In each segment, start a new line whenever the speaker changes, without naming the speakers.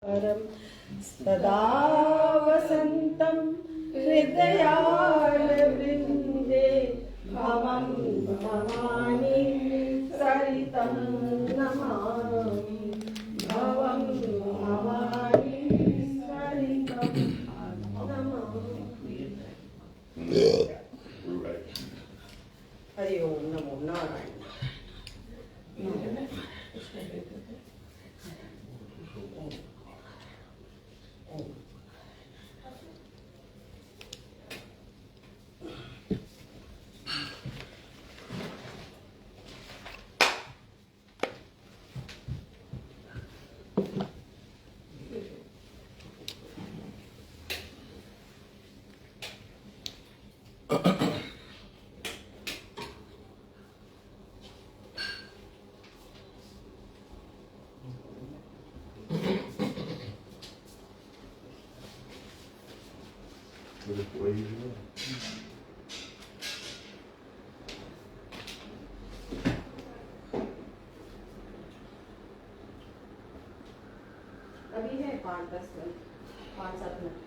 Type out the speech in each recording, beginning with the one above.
सदा वसन्तं हृदयारविन्दे भवं नमामि सरितं नमामि भवं नमामि सरितं नमामि। हरि ओम नमो नारायण। अभी है 5-10 मिनट, 5-7 मिनट।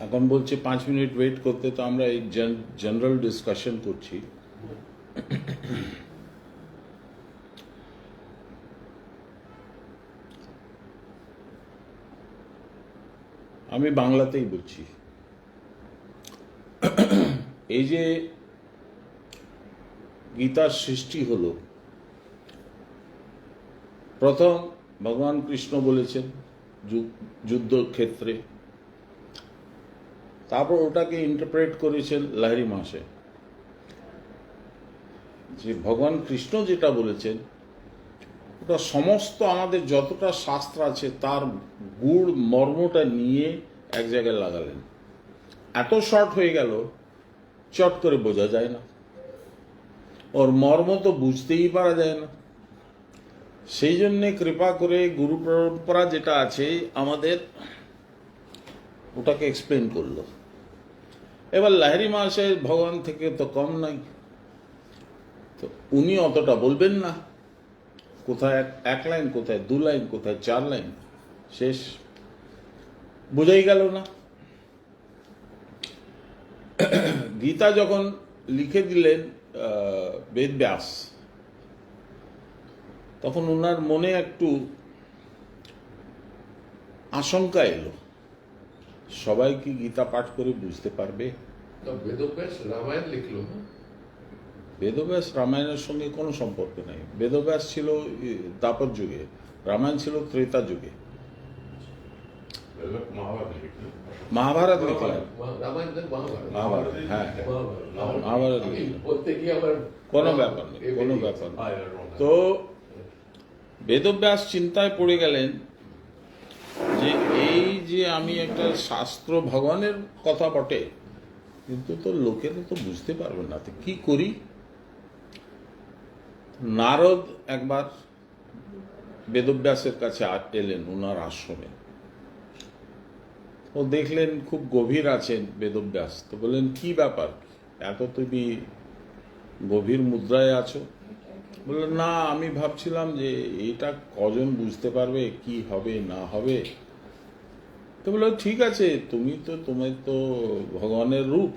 এখন বলছে 5 মিনিট ওয়েট করতে, তো আমরা এই জেনারেল ডিসকাশন করছি। আমি বাংলাতেই বলছি। এই যে গীতার সৃষ্টি হলো, প্রথম ভগবান কৃষ্ণ বলেছেন যুদ্ধক্ষেত্রে, তারপর ওটাকে ইন্টারপ্রেট করেছেন লাহিড়ী মহাশয়, যে ভগবান কৃষ্ণ যেটা বলেছেন ওটা সমস্ত আমাদের যতটা শাস্ত্র আছে তার গুড় মর্মটা নিয়ে এক জায়গায় লাগালেন। এত শর্ট হয়ে গেল, চট করে বোঝা যায় না, ওর মর্ম তো বুঝতেই পারা যায় না। সেই জন্যে কৃপা করে গুরু পরম্পরা যেটা আছে আমাদের, ওটাকে এক্সপ্লেন করলো। এবার লাহিড়ী মহাশয় ভগবান থেকে তো কম নাই, তো উনি অতটা বলবেন না। কোথায় 1 লাইন, কোথায় 2 লাইন, কোথায় 4 লাইন, শেষ, বোঝাই গেল না। গীতা যখন লিখে দিলেন বেদব্যাস, তখন ওনার মনে একটু আশঙ্কা এলো, সবাই কি গীতা পাঠ করে বুঝতে পারবে?
বেদব্যাস রামায়ণ লিখলো না?
বেদব্যাস রামায়ণের সঙ্গে কোনো সম্পর্ক নেই। বেদব্যাস ছিল দ্বাপর যুগে, রামায়ণ ছিল ত্রেতা যুগে। মহাভারত লিখলেন, মহাভারত, হ্যাঁ মহাভারত কোনো ব্যাপার নেই, কোনো ব্যাপার নেই। তো বেদব্যাস চিন্তায় পড়ে গেলেন যে এই যে আমি একটা শাস্ত্র, ভগবানের কথা বটে, কিন্তু তো লোকেরা তো বুঝতে পারবে না, তো কি করি? নারদ একবার বেদব্যাসের কাছে এলেন, ওনার আশ্রমে। ও দেখলেন খুব গভীর আছেন বেদব্যাস, তো বললেন কি ব্যাপার, এত তুমি গভীর মুদ্রায় আছো? বললেন না, আমি ভাবছিলাম যে এটা কজন বুঝতে পারবে, কি হবে না হবে। তো বললো ঠিক আছে, তুমি তো ভগবানের রূপ,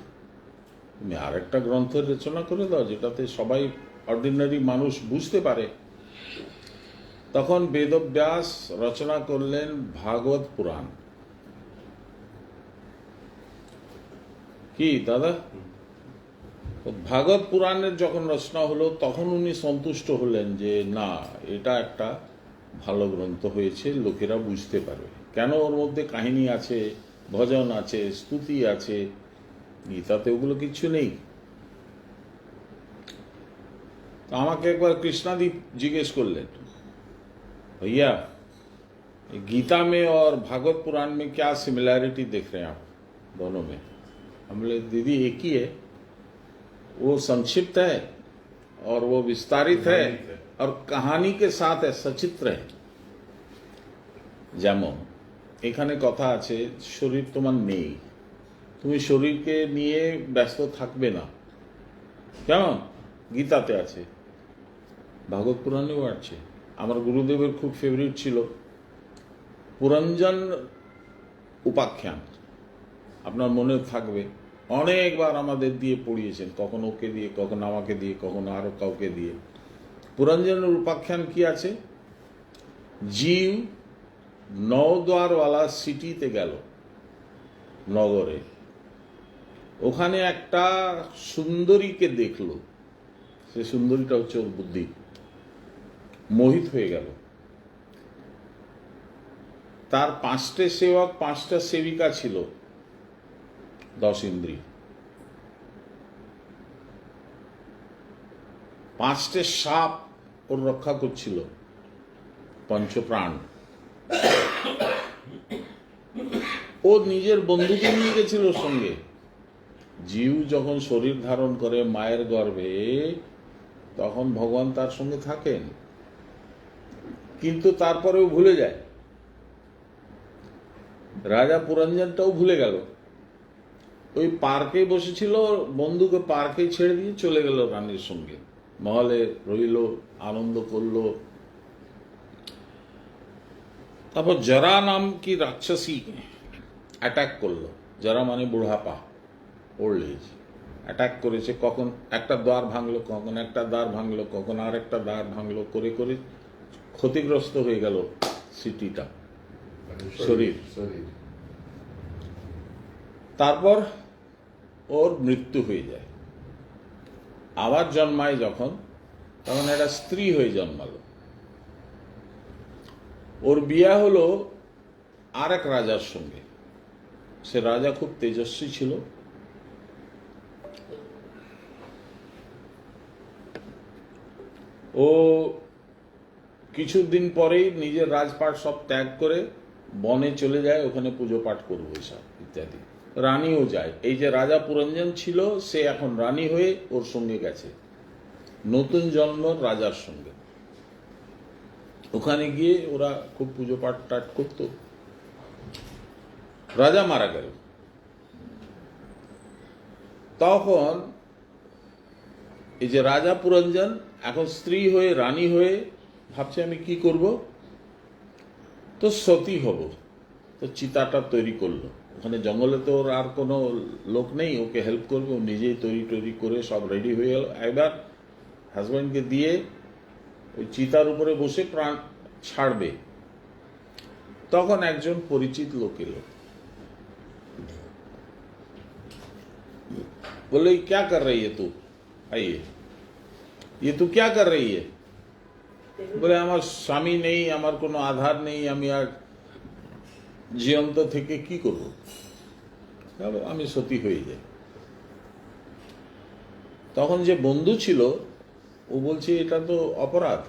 তুমি আরেকটা গ্রন্থের রচনা করে দাও যেটাতে সবাই অর্ডিনারি মানুষ বুঝতে পারে। তখন বেদব্যাস রচনা করলেন ভাগবত পুরাণ। কি দাদা, ভাগবত পুরাণের যখন রচনা হলো, তখন উনি সন্তুষ্ট হলেন যে না, এটা একটা ভালো গ্রন্থ হয়েছে, লোকেরা বুঝতে পারবে। কেন? ওর মধ্যে কাহিনী আছে, ভজন আছে, স্তুতি আছে, গীতাতে ওগুলো কিছু নেই। তো আমাকে একবার কৃষ্ণাদীপ জিজ্ঞেস করলেন, भैया गीता में और भागवत पुराण में क्या सिमिलैरिटी देख रहे हैं आप दोनों में? हम बोले दीदी एक ही है, वो संक्षिप्त है और वो विस्तारित है, और कहानी के साथ है सचित्र है। যেমন এখানে কথা আছে শরীর তোমার নেই, তুমি শরীরকে নিয়ে ব্যস্ত থাকবে না, কেমন গীতাতে আছে, ভাগবত পুরাণেও আছে। আমার গুরুদেবের খুব ফেভারিট ছিল পুরঞ্জন উপাখ্যান, আপনার মনে থাকবে অনেকবার আমাদের দিয়ে পড়িয়েছেন, কখনো ওকে দিয়ে, কখনো আমাকে দিয়ে, কখনো আরো কাউকে দিয়ে। পুরঞ্জনের উপাখ্যান কি আছে, জীব নওদ্বারওয়ালা সিটিতে গেল, নগরে, ওখানে একটা সুন্দরীকে দেখলো, সে সুন্দরীটা হচ্ছে ওর বুদ্ধি, মোহিত হয়ে গেল। তার 5টে সেবক 5টা সেবিকা ছিল, 10 ইন্দ্রিয়, 5টে সাপ ওর রক্ষা করছিল, পঞ্চপ্রাণ। ও নিজের বন্ধুকে নিয়ে গেছিল সঙ্গে। জীব যখন শরীর ধারণ করে মায়ের গর্ভে, তখন ভগবান তার সঙ্গে থাকেন, কিন্তু তারপরেও ভুলে যায়। রাজা পুরঞ্জনটাও ভুলে গেল, ওই পার্কে বসেছিল, বন্ধুকে পার্কে ছেড়ে দিয়ে চলে গেল রানীর সঙ্গে, মহলে রইল, আনন্দ করলো। তারপর জরা নাম কি রাক্ষসী অ্যাটাক করলো, জরা মানে বুড়াপা, ওল্ড এজ, অ্যাটাক করেছে। কখন একটা দ্বার ভাঙলো, কখন একটা দ্বার ভাঙলো, কখন আর একটা দ্বার ভাঙলো, করে করে ক্ষতিগ্রস্ত হয়ে গেল সিটিটা, শরীর। তারপর ওর মৃত্যু হয়ে যায়, আবার জন্মায় যখন, তখন একটা স্ত্রী হয়ে জন্মালো। ওর বিয়ে হলো আর এক রাজার সঙ্গে, সে রাজা খুব তেজস্বী ছিল। ও কিছুদিন পরেই নিজের রাজপাট সব ত্যাগ করে বনে চলে যায়, ওখানে পুজো পাঠ করবো এসব ইত্যাদি। রানীও যায়, এই যে রাজা পুরঞ্জন ছিল, সে এখন রানী হয়ে ওর সঙ্গে গেছে, নতুন জন্ম রাজার সঙ্গে। ওখানে গিয়ে ওরা খুব পুজো পাঠ টাট করত। রাজা মারা গেল, তখন এই যে রাজা পুরঞ্জন এখন স্ত্রী হয়ে রানী হয়ে ভাবছে আমি কি করব, তো সতী হব। তো চিতাটা তৈরি করলো, ওখানে জঙ্গলে তো ওর আর কোনো লোক নেই ওকে হেল্প করবে, ও নিজেই তৈরি করে সব রেডি হয়ে গেল। এবার হাজব্যান্ডকে দিয়ে ওই চিতার উপরে বসে প্রাণ ছাড়বে, তখন একজন পরিচিত লোক এলো, বললো क्या कर रही है तू, आइए, ये तू क्या कर रही है? বলে আমার স্বামী নেই, আমার কোনো আধার নেই, আমি আর জীবন্ত থেকে কি করব, আমি সতী হয়ে যাই। তখন যে বন্ধু ছিল ও বলছে এটা তো অপরাধ,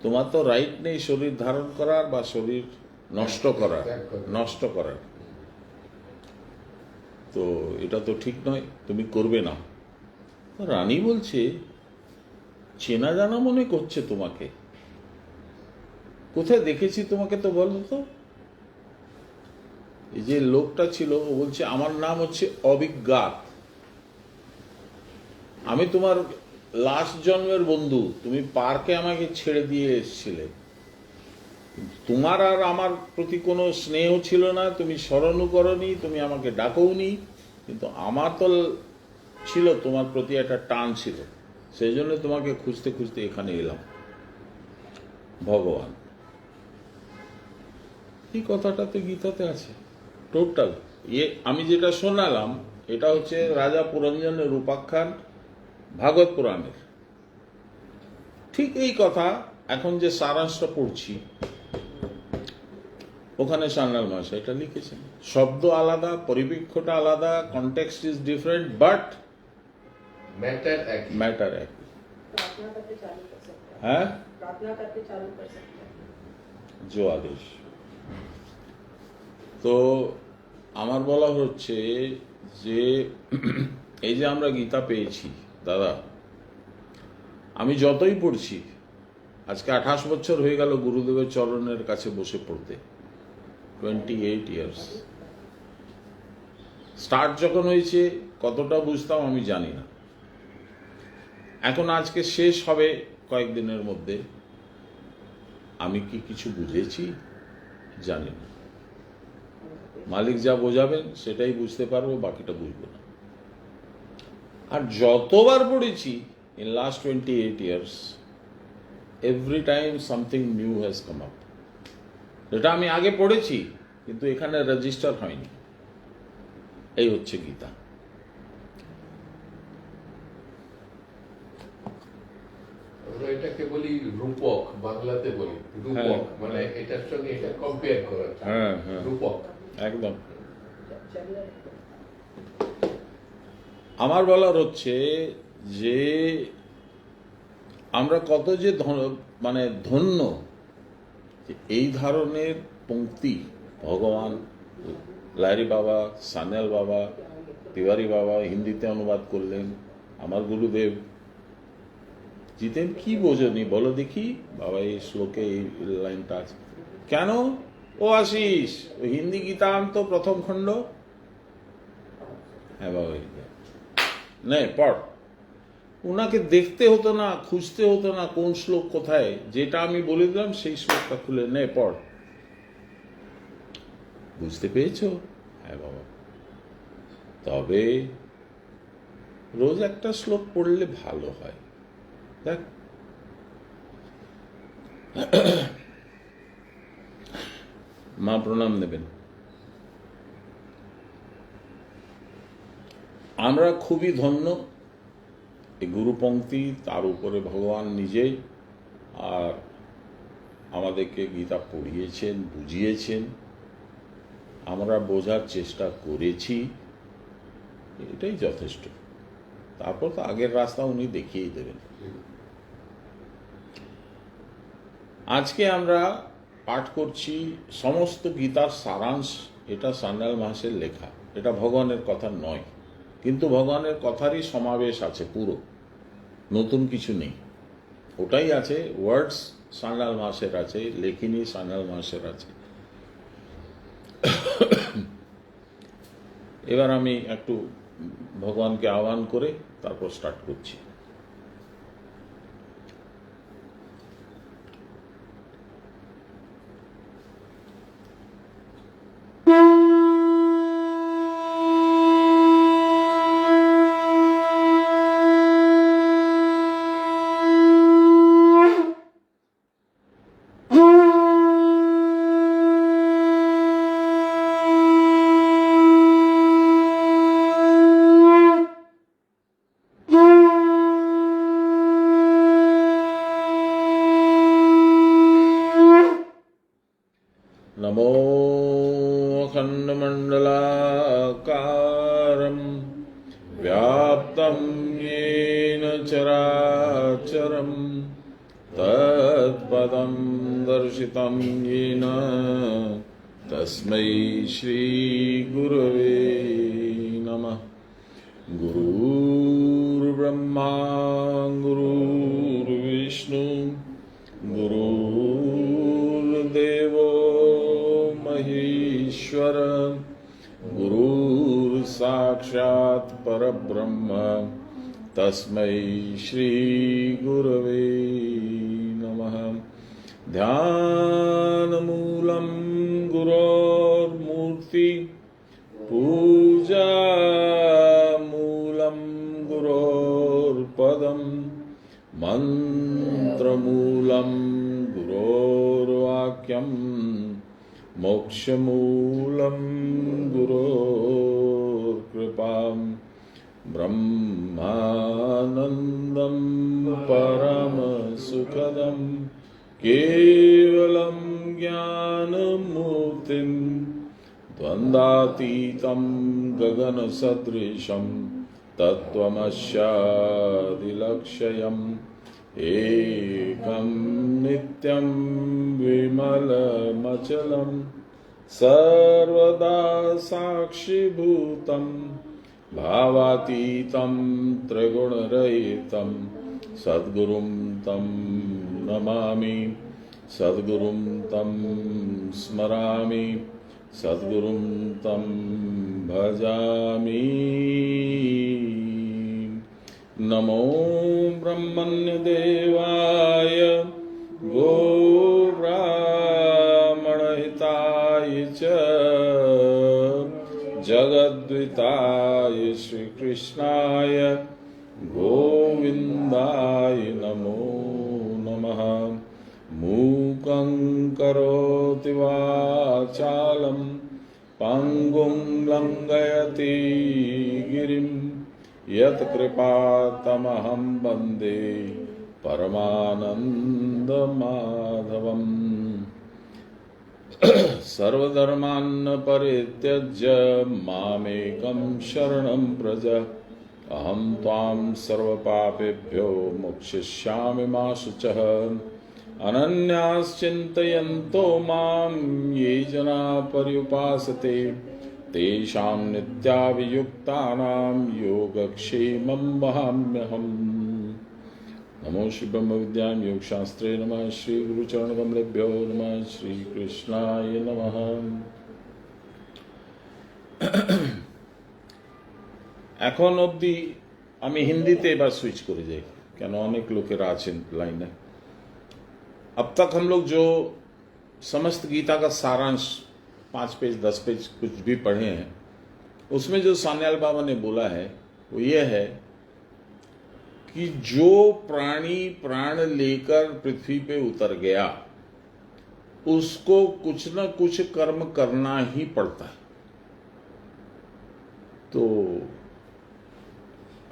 তোমার তো রাইট নেই শরীর ধারণ করার বা শরীর নষ্ট করার, তো এটা তো ঠিক নয়, তুমি করবে না। রানী বলছে চেনা জানা মনে করছে তোমাকে, কোথায় দেখেছি তোমাকে তো বলো তো। এই যে লোকটা ছিল ও বলছে আমার নাম হচ্ছে অবিজ্ঞাত, আমি তোমার লাস্ট জন্মের বন্ধু, তুমি পার্কে আমাকে ছেড়ে দিয়ে এসেছিলে, তোমার আর আমার প্রতি কোনো স্নেহ ছিল না, তুমি স্মরণও করনি, তুমি আমাকে ডাকোনি, কিন্তু আমার তো ছিল তোমার প্রতি একটা টান ছিল, সেই জন্য তোমাকে খুঁজতে খুঁজতে এখানে এলাম। ভগবান, এই কথাটাতে গীতাতে আছে টোটাল। আমি যেটা শোনালাম এটা হচ্ছে রাজা পুরঞ্জনের উপাখ্যান ভাগবত পুরাণের। ঠিক এই কথা এখন যে সারাংশটা পড়ছি ওখানে সান্যাল মহাশয় এটা লিখেছেন। শব্দ আলাদা, পরিপ্রেক্ষটা আলাদা, context is different, but matter है।
प्रार्थना करके चालू कर सकते हैं,
है
प्रार्थना करके चालू कर सकते हैं।
जो आदेश। তো আমার বলা হচ্ছে যে এই যে আমরা গীতা পেয়েছি দাদা, আমি যতই পড়ছি, আজকে 28 বছর হয়ে গেল গুরুদেবের চরণের কাছে বসে পড়তে, 28 ইয়ার্স। স্টার্ট যখন হয়েছে কতটা বুঝতাম আমি জানি না, এখন আজকে শেষ হবে কয়েকদিনের মধ্যে, আমি কি কিছু বুঝেছি জানি না। মালিক যা বোঝাবেন সেটাই বুঝতে পারবো, বাকিটা বুঝবো না। আর যতবার পড়েছি in last 28 years, every time something new has come up. যেটা আমি আগে পড়েছি কিন্তু এখানে রেজিস্টার হয়নি, এই হচ্ছে গীতা।
আমরা এটাকে বলি রূপক, বাংলাতে বলি রূপক, মানে এটার সঙ্গে এটা কম্পেয়ার করা যায়।
হ্যাঁ হ্যাঁ,
রূপক
একদম।
चलिए
আমার বলার হচ্ছে যে আমরা কত যে মানে ধন্য যে এই ধরনের পংক্তি ভগবান লাহিড়ী বাবা, সান্যাল বাবা, তিওয়ারি বাবা হিন্দিতে অনুবাদ করলেন। আমার গুরুদেব জিতেন, কি বোঝনি বলো দেখি বাবা, এই শ্লোকে এই লাইনটা আছে কেন? ও আশিস, ও হিন্দি গীতা আনতো প্রথম খণ্ড। হ্যাঁ বাবা, নে পড়। উনাকে দেখতে হতো না, খুঁজতে হতো না কোন শ্লোক কোথায়, যেটা আমি বলে দিলাম সেই শ্লোকটা খুলে নে পড়। বুঝতে পেরেছো? হ্যাঁ বাবা। তবে রোজ একটা শ্লোক পড়লে ভালো হয়। দেখ, মা প্রণাম নেবেন। আমরা খুবই ধন্য, এই গুরুপংক্তি, তার উপরে ভগবান নিজেই আর আমাদেরকে গীতা পড়িয়েছেন, বুঝিয়েছেন, আমরা বোঝার চেষ্টা করেছি, এটাই যথেষ্ট। তারপর তো আগের রাস্তা উনি দেখিয়েই দেবেন। আজকে আমরা পাঠ করছি সমস্ত গীতার সারাংশ। এটা সান্যাল মহাশয়ের লেখা, এটা ভগবানের কথা নয়, কিন্তু ভগবানের কথারই সমাবেশ আছে পুরো, নতুন কিছু নেই। ওটাই আছে, ওয়ার্ডস সান্যাল মহাশয়ের আছে, লেখিনী সান্যাল মহাশয়ের আছে। এবার আমি একটু ভগবানকে আহ্বান করে তারপর স্টার্ট করছি। नमो अखण्डमण्डलाकारं व्याप्तं येन चराचरं तत्पदं दर्शितं येन तस्मै श्रीगुरवे नमः। गुरुर्ब्रह्मा गुरुर्विष्णु गुरुर्देवो महेश्वर, गुरुर्साक्षात् परब्रह्म तस्मै श्री गुरवे नमः। ध्यानमूलं गुरोर्मूर्ति, पूजामूलं गुरोर्पदं, मन्त्रमूलं गुरोर्वाक्यं, मोक्षमूलं गुरोर्कृपां, ब्रह्मानन्दं परमसुखदं केवलं ज्ञानमूर्तिं, द्वन्द्वातीतं गगनसदृशं तत्त्वमस्यादिलक्ष्यम् एकं नित्यं विमलमचलं सर्वदा साक्षिभूतं भावातीतं त्रिगुणरहितं सद्गुरुं तं नमामि, सद्गुरुं तं स्मरामि, सद्गुरुं तं भजामि। नमो ब्रह्मण्यदेवाय गोब्राह्मणहिताय च जगद्विताय श्रीकृष्णाय गोविन्दाय नमो नमः। मूकं करोति वाचालं पङ्गुं लङ्घयति गिरिं यत्कृपातमहं वन्दे परमानन्दमाधवम्। सर्वधर्मान् परित्यज्य मामेकं शरणं व्रज, अहं त्वां सर्वपापेभ्यो मोक्षयिष्यामि मा शुचः। अनन्याश्चिन्तयन्तो मां ये जना पर्युपासते, तेषां नित्याभियुक्तानां योगक्षेमं वहाम्यहम्। नमो श्री ब्रह्म विद्यां योग शास्त्रे नमः। श्री गुरु चरण कमलेभ्यो नमः। श्री कृष्णाय नमः। এখন অবধি আমি হিন্দিতে এবার সুইচ করে যাই, কেন অনেক লোকেরা আছেন লাইনে। अब तक हम लोग जो समस्त गीता का सारांश 5 पेज 10 पेज कुछ भी पढ़े हैं, उसमें जो सान्याल बाबा ने बोला है वो ये है कि जो प्राणी प्राण लेकर पृथ्वी पे उतर गया उसको कुछ न कुछ कर्म करना ही पड़ता है। तो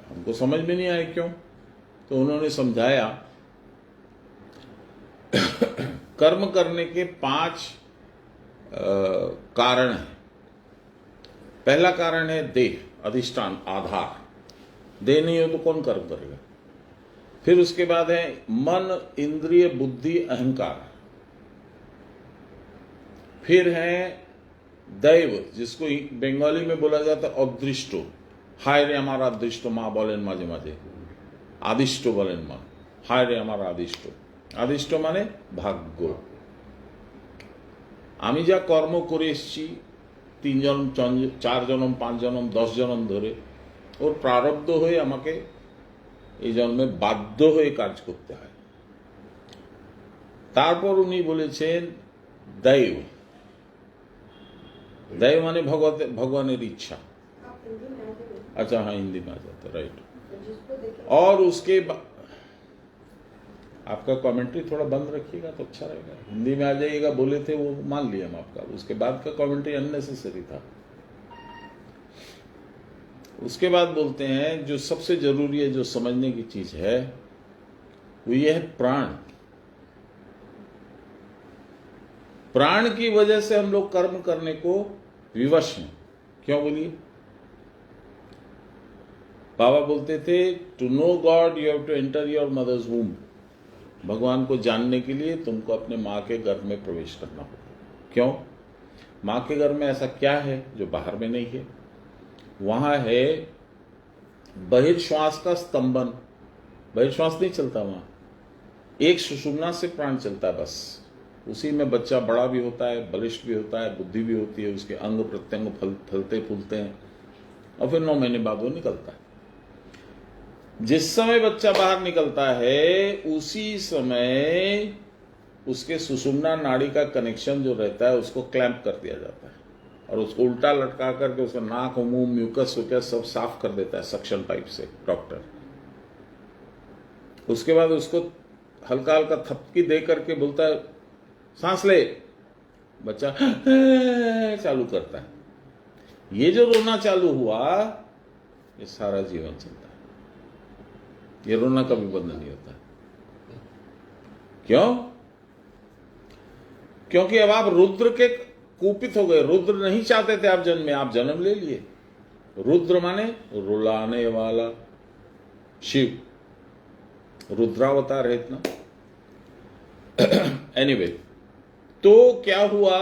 हमको समझ में नहीं आया क्यों, तो उन्होंने समझाया कर्म करने के 5 कारण हैं। पहला कारण है देह, अधिष्ठान, आधार। देह नहीं हो तो कौन कर्म करेगा। फिर उसके बाद है मन, इंद्रिय, बुद्धि, अहंकार। फिर है दैव, जिसको बंगाली में बोला जाता है अदृष्टो। हाय रे हमारा अदृष्ट मा बोलेन माजे माजे, आदिष्ट बोलेन मा। हाय रे हमारा आदिष्ट। আদিষ্ট মানে ভাগ্য। আমি যা কর্ম করে এসেছি 3 জন্ম 4 জন্ম 5 জন্ম 10 জন্ম ধরে, ওর প্রারব্ধ হয়ে আমাকে এই জন্মে বাধ্য হয়ে কাজ করতে হয়। তারপর উনি বলেছেন দৈব। দৈব মানে ভগवाনের इच्छा। अच्छा हाँ, हिंदी में आ जाता, राइट। और उसके बाद आपका कमेंट्री थोड़ा बंद रखिएगा तो अच्छा रहेगा। हिंदी में आ जाइएगा, बोले थे वो मान लिया हम आपका, उसके बाद का कमेंट्री अननेसेसरी था। उसके बाद बोलते हैं जो सबसे जरूरी है, जो समझने की चीज है वो ये है प्राण। प्राण की वजह से हम लोग कर्म करने को विवश हैं। क्यों बोलिए। बाबा बोलते थे to know God you have to enter your mother's womb. भगवान को जानने के लिए तुमको अपने माँ के गर्भ में प्रवेश करना होगा। क्यों। माँ के गर्भ में ऐसा क्या है जो बाहर में नहीं है। वहां है बहिर्श्वास का स्तंभन। बहिर्श्वास नहीं चलता वहां, एक सुषुम्ना से प्राण चलता है बस। उसी में बच्चा बड़ा भी होता है, बलिष्ठ भी होता है, बुद्धि भी होती है, उसके अंग प्रत्यंग फलते फूलते हैं और फिर 9 महीने बाद वो निकलता है। जिस समय बच्चा बाहर निकलता है उसी समय उसके सुषुम्ना नाड़ी का कनेक्शन जो रहता है उसको क्लैंप कर दिया जाता है और उसको उल्टा लटका करके उसका नाक मुंह म्यूकस वगैरह सब साफ कर देता है सक्शन पाइप से डॉक्टर। उसके बाद उसको हल्का हल्का थपकी दे करके बोलता है सांस ले। बच्चा चालू करता है। ये जो रोना चालू हुआ ये सारा जीवन चलता है। ये रोना कभी बंद नहीं होता। क्यों। क्योंकि अब आप रुद्र के कुपित हो गए। रुद्र नहीं चाहते थे आप जन्म में, आप जन्म ले लिए। रुद्र माने रुलाने वाला शिव, रुद्रावतार है इतना। एनीवे, तो क्या हुआ,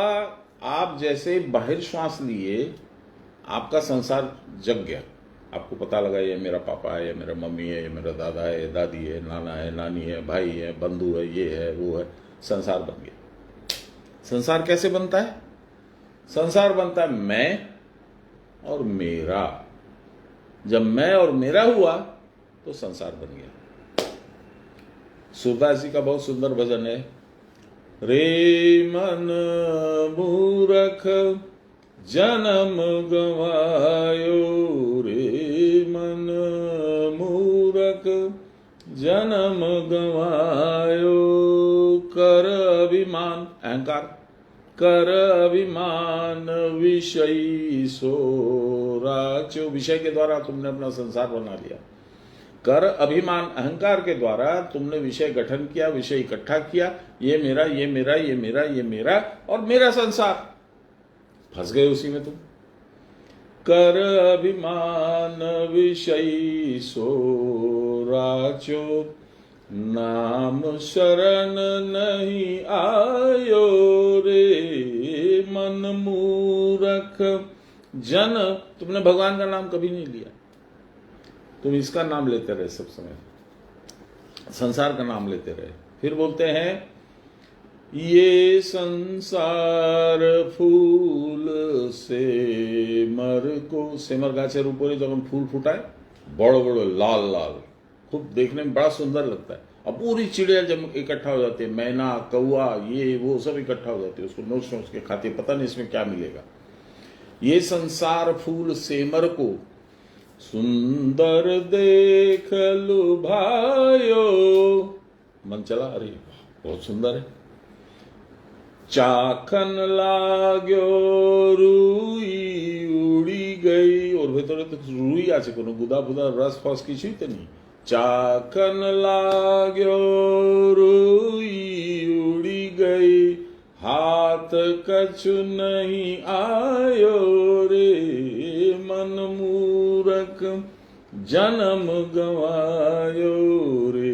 आप जैसे बाहिर श्वास लिए आपका संसार जग गया। आपको पता लगा ये मेरा पापा है, ये मेरा मम्मी है, ये मेरा दादा है, ये दादी है, नाना है, नानी है, भाई है, बंधु है, ये है, वो है, संसार बन गया। संसार कैसे बनता है? संसार बनता है मैं और मेरा। जब मैं और मेरा हुआ तो संसार बन गया। सूरदास जी का बहुत सुंदर भजन है, रे मन मूरख जन्म गवायो, रे मन मूरख जन्म गवायो, कर अभिमान अहंकार, कर अभिमान विषयी सोराचो, विषय के द्वारा तुमने अपना संसार बना लिया। कर अभिमान अहंकार के द्वारा तुमने विषय गठन किया, विषय इकट्ठा किया, ये मेरा, ये मेरा, ये मेरा, ये मेरा और मेरा संसार। फंस गए उसी में तुम। कर अभिमान विषयी सोराचो, नाम शरण नहीं आयो, रे मन मूरख जन। तुमने भगवान का नाम कभी नहीं लिया, तुम इसका नाम लेते रहे सब समय, संसार का नाम लेते रहे। फिर बोलते हैं ये संसार फूल सेमर को, सेमर गाছের উপরে যখন ফুল ফুটায় बड़ो बड़ो लाल लाल, खूब देखने में बड़ा सुंदर लगता है। अब पूरी चिड़िया जब इकट्ठा हो जाती है, मैना कौआ ये वो सब इकट्ठा हो जाती है, उसको नोच नोच के खाती है, पता नहीं इसमें क्या मिलेगा। ये संसार फूल सेमर को सुंदर देख लुभायो, मन चला, अरे बहुत सुंदर है। चाखन लाग्यो रुई उड़ी गई, और भीतर तो रुई আছে কোনো গুদা ফুদা রস ফস কিছুই তো নেই। चाखन लाग्यो रुई उड़ी गई, हाथ कछु नहीं आयो, रे मन मूरख जन्म गवायो, रे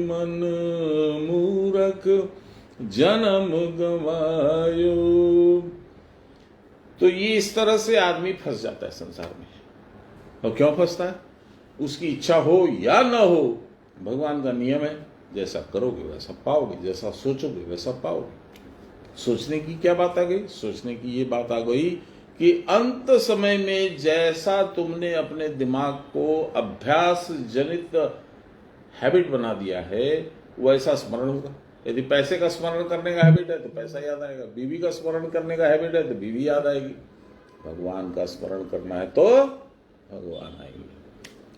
मन मूरख जन्म गवायो। तो ये इस तरह से आदमी फंस जाता है संसार में। और क्यों फंसता है? उसकी इच्छा हो या ना हो, भगवान का नियम है, जैसा करोगे वैसा पाओगे, जैसा सोचोगे वैसा पाओगे। सोचने की क्या बात आ गई? सोचने की ये बात आ गई कि अंत समय में जैसा तुमने अपने दिमाग को अभ्यास जनित हैबिट बना दिया है, वैसा स्मरण होगा। यदि पैसे का स्मरण करने का हैबिट है तो पैसा याद आएगा, बीवी का स्मरण करने का हैबिट है तो बीवी याद आएगी, भगवान का स्मरण करना है तो भगवान आएंगे।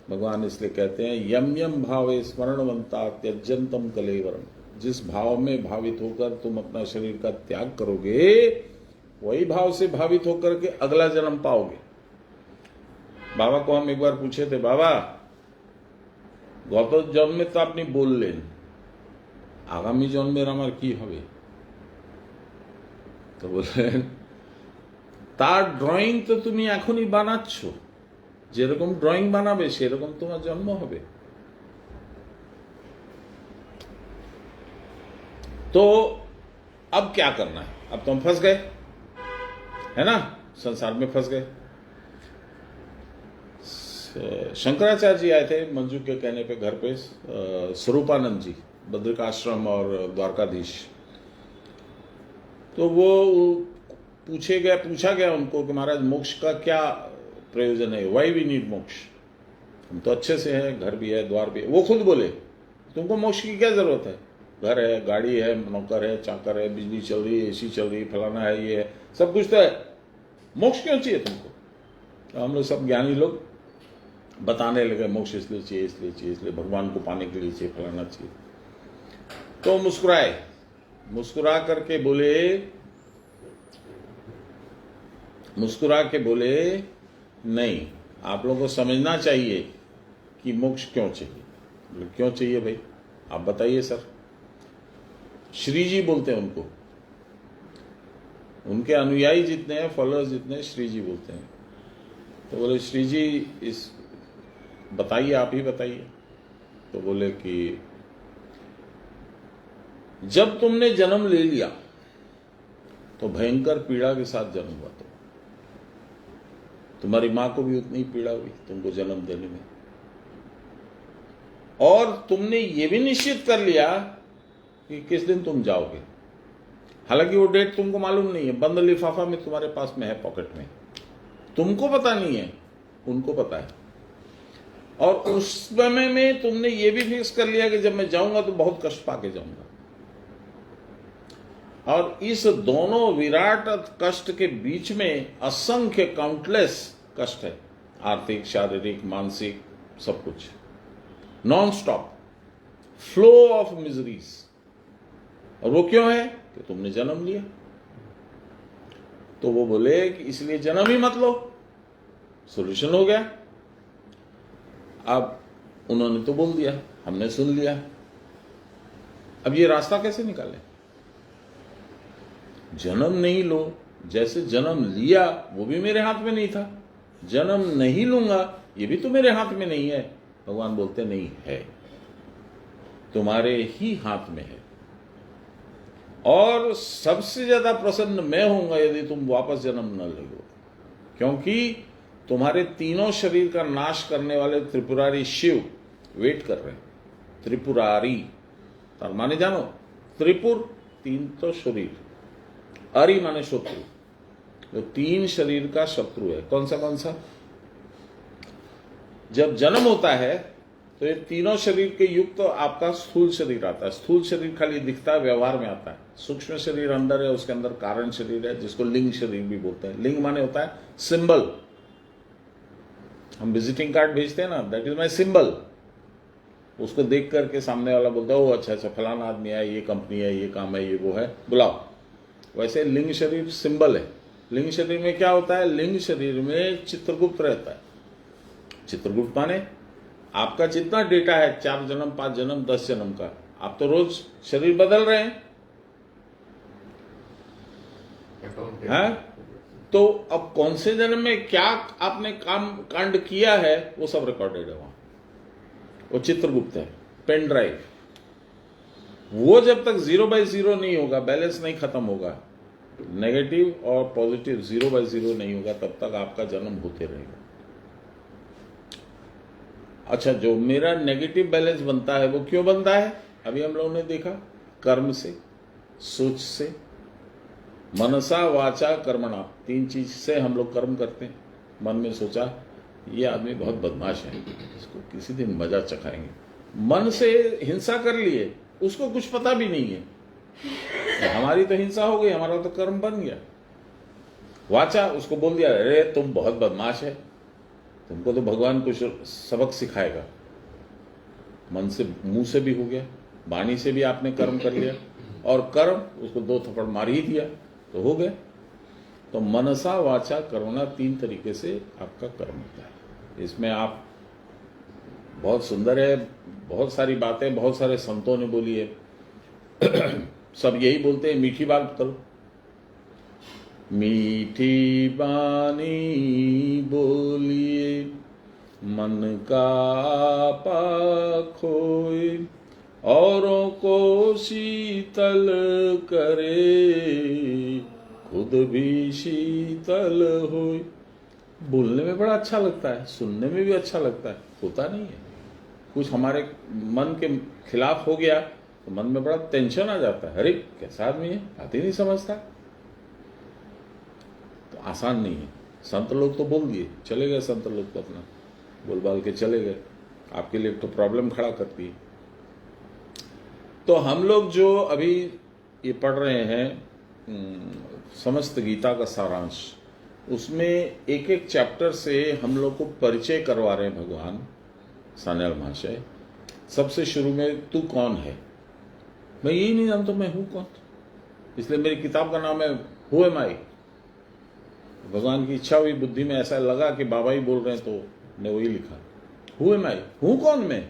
भगवान इसलिए कहते हैं यम यम भावे स्मरणवंता त्यजंतम कलेवरम, जिस भाव में भावित होकर तुम अपना शरीर का त्याग करोगे, वही भाव से भावित होकर के अगला जन्म पाओगे। बाबा को हम एक बार पूछे थे, बाबा गत जन्मे तो अपनी बोललेन, आगामी जन्मेर आमार की हबे? तो बोलेन तार ड्रয়িং तो तुमी एखोनी बानाচ্ছো, যেরকম ड्रয়িং বানাবে সেরকম তোমার জন্ম হবে। तो अब क्या करना है? अब तुम फंस गए, है ना, संसार में फंस गए। शंकराचार्य जी आए थे मंजू के कहने पे घर पे, स्वरूपानंद जी, बद्रिकाश्रम और द्वारकाधीश। तो वो पूछा गया उनको कि महाराज मोक्ष का क्या प्रयोजन है, वाई वी नीड मोक्ष, हम तो अच्छे से हैं, घर भी है, द्वार भी है। वो खुद बोले तुमको मोक्ष की क्या जरूरत है, घर है, गाड़ी है, नौकर है, चाकर है, बिजली चल रही है, एसी चल रही है, फलाना है, ये है, सब कुछ तो है, मोक्ष क्यों चाहिए तुमको? तो हम लोग सब ज्ञानी लोग बताने लगे मोक्ष इसलिए चाहिए, इसलिए चाहिए, इसलिए भगवान को पाने के लिए चाहिए, फलाना चाहिए। तो मुस्कुराए, मुस्कुरा करके बोले नहीं, आप लोगों को समझना चाहिए कि मोक्ष क्यों चाहिए। क्यों चाहिए भाई, आप बताइए सर। श्री जी बोलते हैं उनको, उनके अनुयायी जितने हैं, फॉलोअर्स जितने हैं, श्री जी बोलते हैं। तो बोले श्री जी इस बताइए, आप ही बताइए। तो बोले कि जब तुमने जन्म ले लिया तो भयंकर पीड़ा के साथ जन्म हुआ। तुम्हारी माँ को भी उतनी पीड़ा हुई तुमको जन्म देने में, और तुमने ये भी निश्चित कर लिया कि किस दिन तुम जाओगे। हालांकि वो डेट तुमको मालूम नहीं है, बंद लिफाफा में तुम्हारे पास में है, पॉकेट में, तुमको पता नहीं है, उनको पता है। और उस समय में तुमने ये भी फिक्स कर लिया कि जब मैं जाऊंगा तो बहुत कष्ट पाके जाऊंगा। और इस दोनों विराट कष्ट के बीच में असंख्य काउंटलेस कष्ट है, आर्थिक, शारीरिक, मानसिक, सब कुछ, non stop flow of miseries. और वो क्यों है? कि तुमने जन्म लिया। तो वो बोले कि इसलिए जन्म ही मत लो, सॉल्यूशन हो गया। अब उन्होंने तो बोल दिया, हमने सुन लिया, अब ये रास्ता कैसे निकाले? जन्म नहीं लो, जैसे जन्म लिया वो भी मेरे हाथ में नहीं था, जन्म नहीं लूंगा ये भी तो मेरे हाथ में नहीं है। भगवान बोलते नहीं है, तुम्हारे ही हाथ में है। और सबसे ज्यादा प्रसन्न मैं होऊंगा यदि तुम वापस जन्म न लो, क्योंकि तुम्हारे तीनों शरीर का नाश करने वाले त्रिपुरारी शिव वेट कर रहे हैं। त्रिपुरारी तर माने जानो, त्रिपुर तीन तो शरीर, अरि माने शत्रु, जो तीन शरीर का शत्रु है। कौन सा? जब जन्म होता है तो ये तीनों शरीर के युक्त तो आपका स्थूल शरीर आता है। स्थूल शरीर खाली दिखता है, व्यवहार में आता है। सूक्ष्म शरीर अंदर है, उसके अंदर कारण शरीर है, जिसको लिंग शरीर भी बोलते हैं। लिंग माने होता है सिंबल। हम विजिटिंग कार्ड भेजते हैं ना, दैट इज माई सिंबल। उसको देख करके सामने वाला बोलता है ओ अच्छा फलाना आदमी है, ये कंपनी है, ये काम है, ये वो है, बुलाओ। वैसे लिंग शरीर सिंबल है। लिंग शरीर में क्या होता है? लिंग शरीर में चित्रगुप्त रहता है। चित्रगुप्त माने आपका जितना डेटा है, 4 जन्म, 5 जन्म, 10 जन्म का, आप तो रोज शरीर बदल रहे हैं। तो अब कौन से जन्म में क्या आपने काम कांड किया है वो सब रिकॉर्डेड है वहां। वो चित्रगुप्त है, पेन ड्राइव। वो जब तक 0/0 नहीं होगा, बैलेंस नहीं खत्म होगा, नेगेटिव और पॉजिटिव 0/0 नहीं होगा, तब तक आपका जन्म होते रहेगा। अच्छा, जो मेरा नेगेटिव बैलेंस बनता है वो क्यों बनता है? अभी हम लोगों ने देखा, कर्म से, सोच से, मनसा वाचा कर्मणा, 3 चीज से हम लोग कर्म करते हैं। मन में सोचा ये आदमी बहुत बदमाश है, इसको किसी दिन मजा चखाएंगे। मन से हिंसा कर लिए, उसको कुछ पता भी नहीं है, तो हमारी तो हिंसा हो गई, हमारा तो कर्म बन गया। वाचा, उसको बोल दिया अरे तुम बहुत बदमाश है, तुमको तो भगवान कुछ सबक सिखाएगा। मन से, मुंह से भी हो गया, वाणी से भी आपने कर्म कर लिया, और कर्म उसको 2 थप्पड़ मार ही दिया तो हो गया। तो मनसा वाचा कर्मणा 3 तरीके से आपका कर्म होता है। इसमें आप, बहुत सुंदर है, बहुत सारी बातें बहुत सारे संतों ने बोली है। सब यही बोलते हैं मीठी बात करो, मीठी बानी बोलिए, मन का पाखोए, औरों को शीतल करे, खुद भी शीतल होए। बोलने में बड़ा अच्छा लगता है, सुनने में भी अच्छा लगता है, होता नहीं है। कुछ हमारे मन के खिलाफ हो गया तो मन में बड़ा टेंशन आ जाता है, अरे कैसा आदमी है, बात ही नहीं समझता। तो आसान नहीं है। संत लोग तो बोल दिए, चले गए संत लोग तो अपना बोल बाल के चले गए, आपके लिए तो प्रॉब्लम खड़ा करती है। तो हम लोग जो अभी ये पढ़ रहे हैं समस्त गीता का सारांश, उसमें एक एक चैप्टर से हम लोग को परिचय करवा रहे हैं भगवान सान्याल महाशय। सबसे शुरू में तू कौन है, मैं यही नहीं जानता मैं हूं कौन, इसलिए मेरी किताब का नाम है हु एम आई। भगवान की इच्छा हुई, बुद्धि में ऐसा लगा कि बाबा ही बोल रहे हैं, तो ने वही लिखा, हु एम आई, हूं कौन मैं,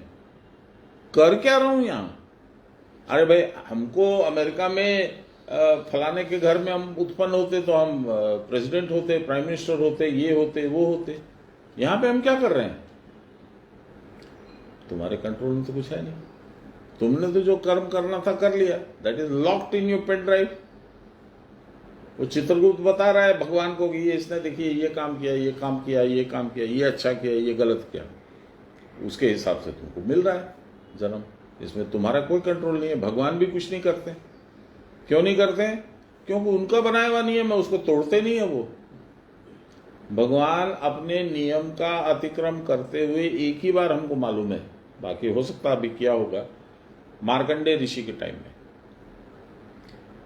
कर क्या रहा हूं यहां। अरे भाई, हमको अमेरिका में फलाने के घर में हम उत्पन्न होते तो हम प्रेसिडेंट होते, प्राइम मिनिस्टर होते, ये होते वो होते, यहां पे हम क्या कर रहे हैं? तुम्हारे कंट्रोल में तो कुछ है नहीं। तुमने तो जो कर्म करना था कर लिया, that is locked in your pen drive. वो चित्रगुप्त बता रहा है भगवान को कि ये इसने देखिए ये काम किया, ये काम किया, ये काम किया, ये अच्छा किया, ये गलत किया, उसके हिसाब से तुमको मिल रहा है जन्म। इसमें तुम्हारा कोई कंट्रोल नहीं है। भगवान भी कुछ नहीं करते। क्यों नहीं करते? क्योंकि उनका बनाया हुआ नियम है, उसको तोड़ते नहीं है वो। भगवान अपने नियम का अतिक्रम करते हुए एक ही बार हमको मालूम है, बाकी हो सकता अभी क्या होगा। मार्कंडेय ऋषि के टाइम में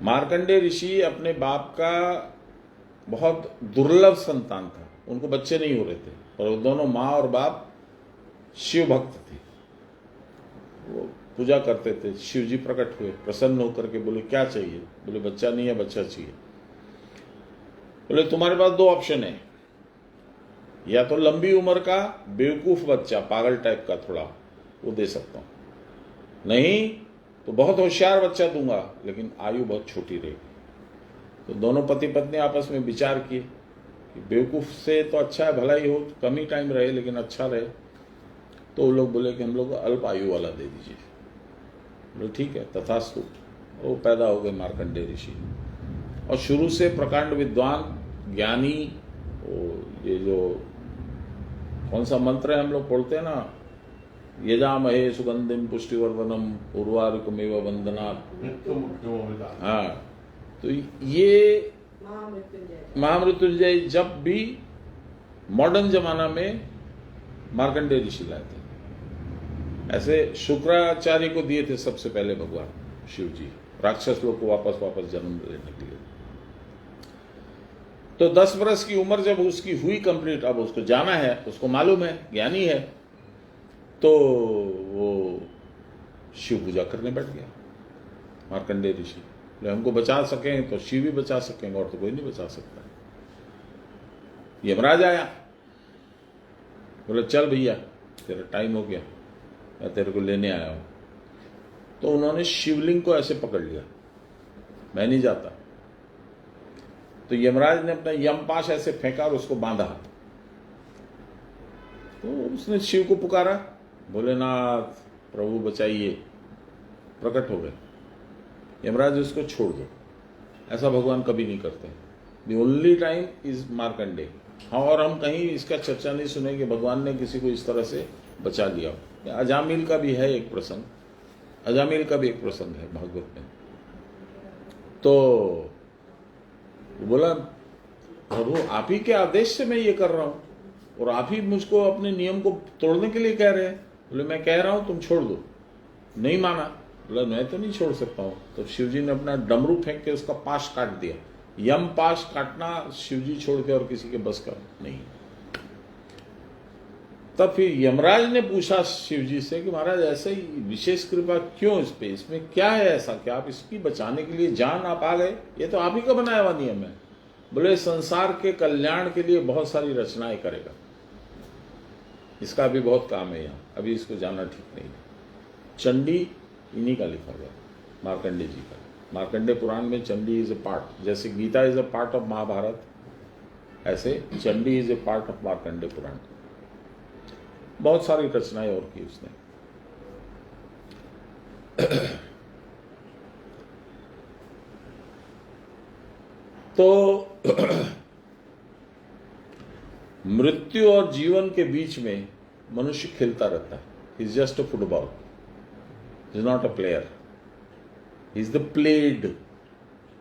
मार्कंडेय ऋषि अपने बाप का बहुत दुर्लभ संतान था, उनको बच्चे नहीं हो रहे थे, और दोनों माँ और बाप शिव भक्त थे। वो पूजा करते थे। शिव जी प्रकट हुए, प्रसन्न होकर के बोले क्या चाहिए? बोले बच्चा नहीं है, बच्चा चाहिए। बोले तुम्हारे पास दो ऑप्शन है, या तो लंबी उम्र का बेवकूफ बच्चा, पागल टाइप का थोड़ा, वो दे सकता हूं, नहीं तो बहुत होशियार बच्चा दूंगा, लेकिन आयु बहुत छोटी रहेगी। तो दोनों पति पत्नी आपस में विचार किए कि बेवकूफ से तो अच्छा है, भला ही हो, कम ही टाइम रहे लेकिन अच्छा रहे। तो वो लोग बोले कि हम लोग अल्प आयु वाला दे दीजिए। बोले ठीक है, तथास्तु। वो पैदा हो गए मार्कंडेय ऋषि, और शुरू से प्रकांड विद्वान, ज्ञानी। ये जो कौन सा मंत्र है हम लोग पढ़ते हैं ना, यजामहे सुगंधिम पुष्टिवर्धनम उर्वारुकमेव वंदनात्। हाँ, तो ये महामृत्युंजय जब भी मॉडर्न जमाना में मार्कंडेय ऋषि लाए थे। ऐसे शुक्राचार्य को दिए थे सबसे पहले भगवान शिव जी, राक्षस लोग को वापस जन्म लेने के लिए। तो 10 वर्ष की उम्र जब उसकी हुई कंप्लीट, अब उसको जाना है, उसको मालूम है, ज्ञानी है, तो वो शिव पूजा करने बैठ गया मार्कंडेय ऋषि। हमको बचा सकें तो शिव ही बचा सकेंगे, और तो कोई नहीं बचा सकता। यमराज आया, बोला चल भैया तेरा टाइम हो गया, मैं तेरे को लेने आया हूं। तो उन्होंने शिवलिंग को ऐसे पकड़ लिया, मैं नहीं जाता। तो यमराज ने अपना यमपाश ऐसे फेंका और उसको बांधा। तो उसने शिव को पुकारा, भोलेनाथ प्रभु बचाइए, प्रकट हो गए। यमराज उसको छोड़ दो। ऐसा भगवान कभी नहीं करते। The only time is Markandeya. हाँ, और हम कहीं इसका चर्चा नहीं सुने कि भगवान ने किसी को इस तरह से बचा लिया। अजामिल का भी है एक प्रसंग, अजामिल का भी एक प्रसंग है भागवत में। तो बोला प्रभु आप ही के आदेश से मैं ये कर रहा हूं, और आप ही मुझको अपने नियम को तोड़ने के लिए कह रहे हैं। बोले मैं कह रहा हूं तुम छोड़ दो। नहीं माना। बोला मैं तो नहीं छोड़ सकता हूं। तो शिवजी ने अपना डमरू फेंक के उसका पाश काट दिया। यम पाश काटना शिवजी छोड़ के और किसी के बस का नहीं। तब फिर यमराज ने पूछा शिवजी से कि महाराज ऐसे ही विशेष कृपा क्यों इस पे, इसमें क्या है ऐसा कि आप इसकी बचाने के लिए जान आप आ गए? ये तो आप ही का बनाया हुआ नियम है। बोले संसार के कल्याण के लिए बहुत सारी रचनाएं करेगा, इसका भी बहुत काम है यहाँ, अभी इसको जाना ठीक नहीं है। चंडी इन्हीं का लिखा हुआ, मार्कंडेय जी का। मार्कंडेय पुराण में चंडी इज ए पार्ट, जैसे Gita is a part of Mahabharata, ऐसे Chandi is a part of Markandeya Purana. बहुत सारी रचनाएं और की उसने। तो मृत्यु और जीवन के बीच में मनुष्य खेलता रहता है। He is just a football, is not a player, he is the played.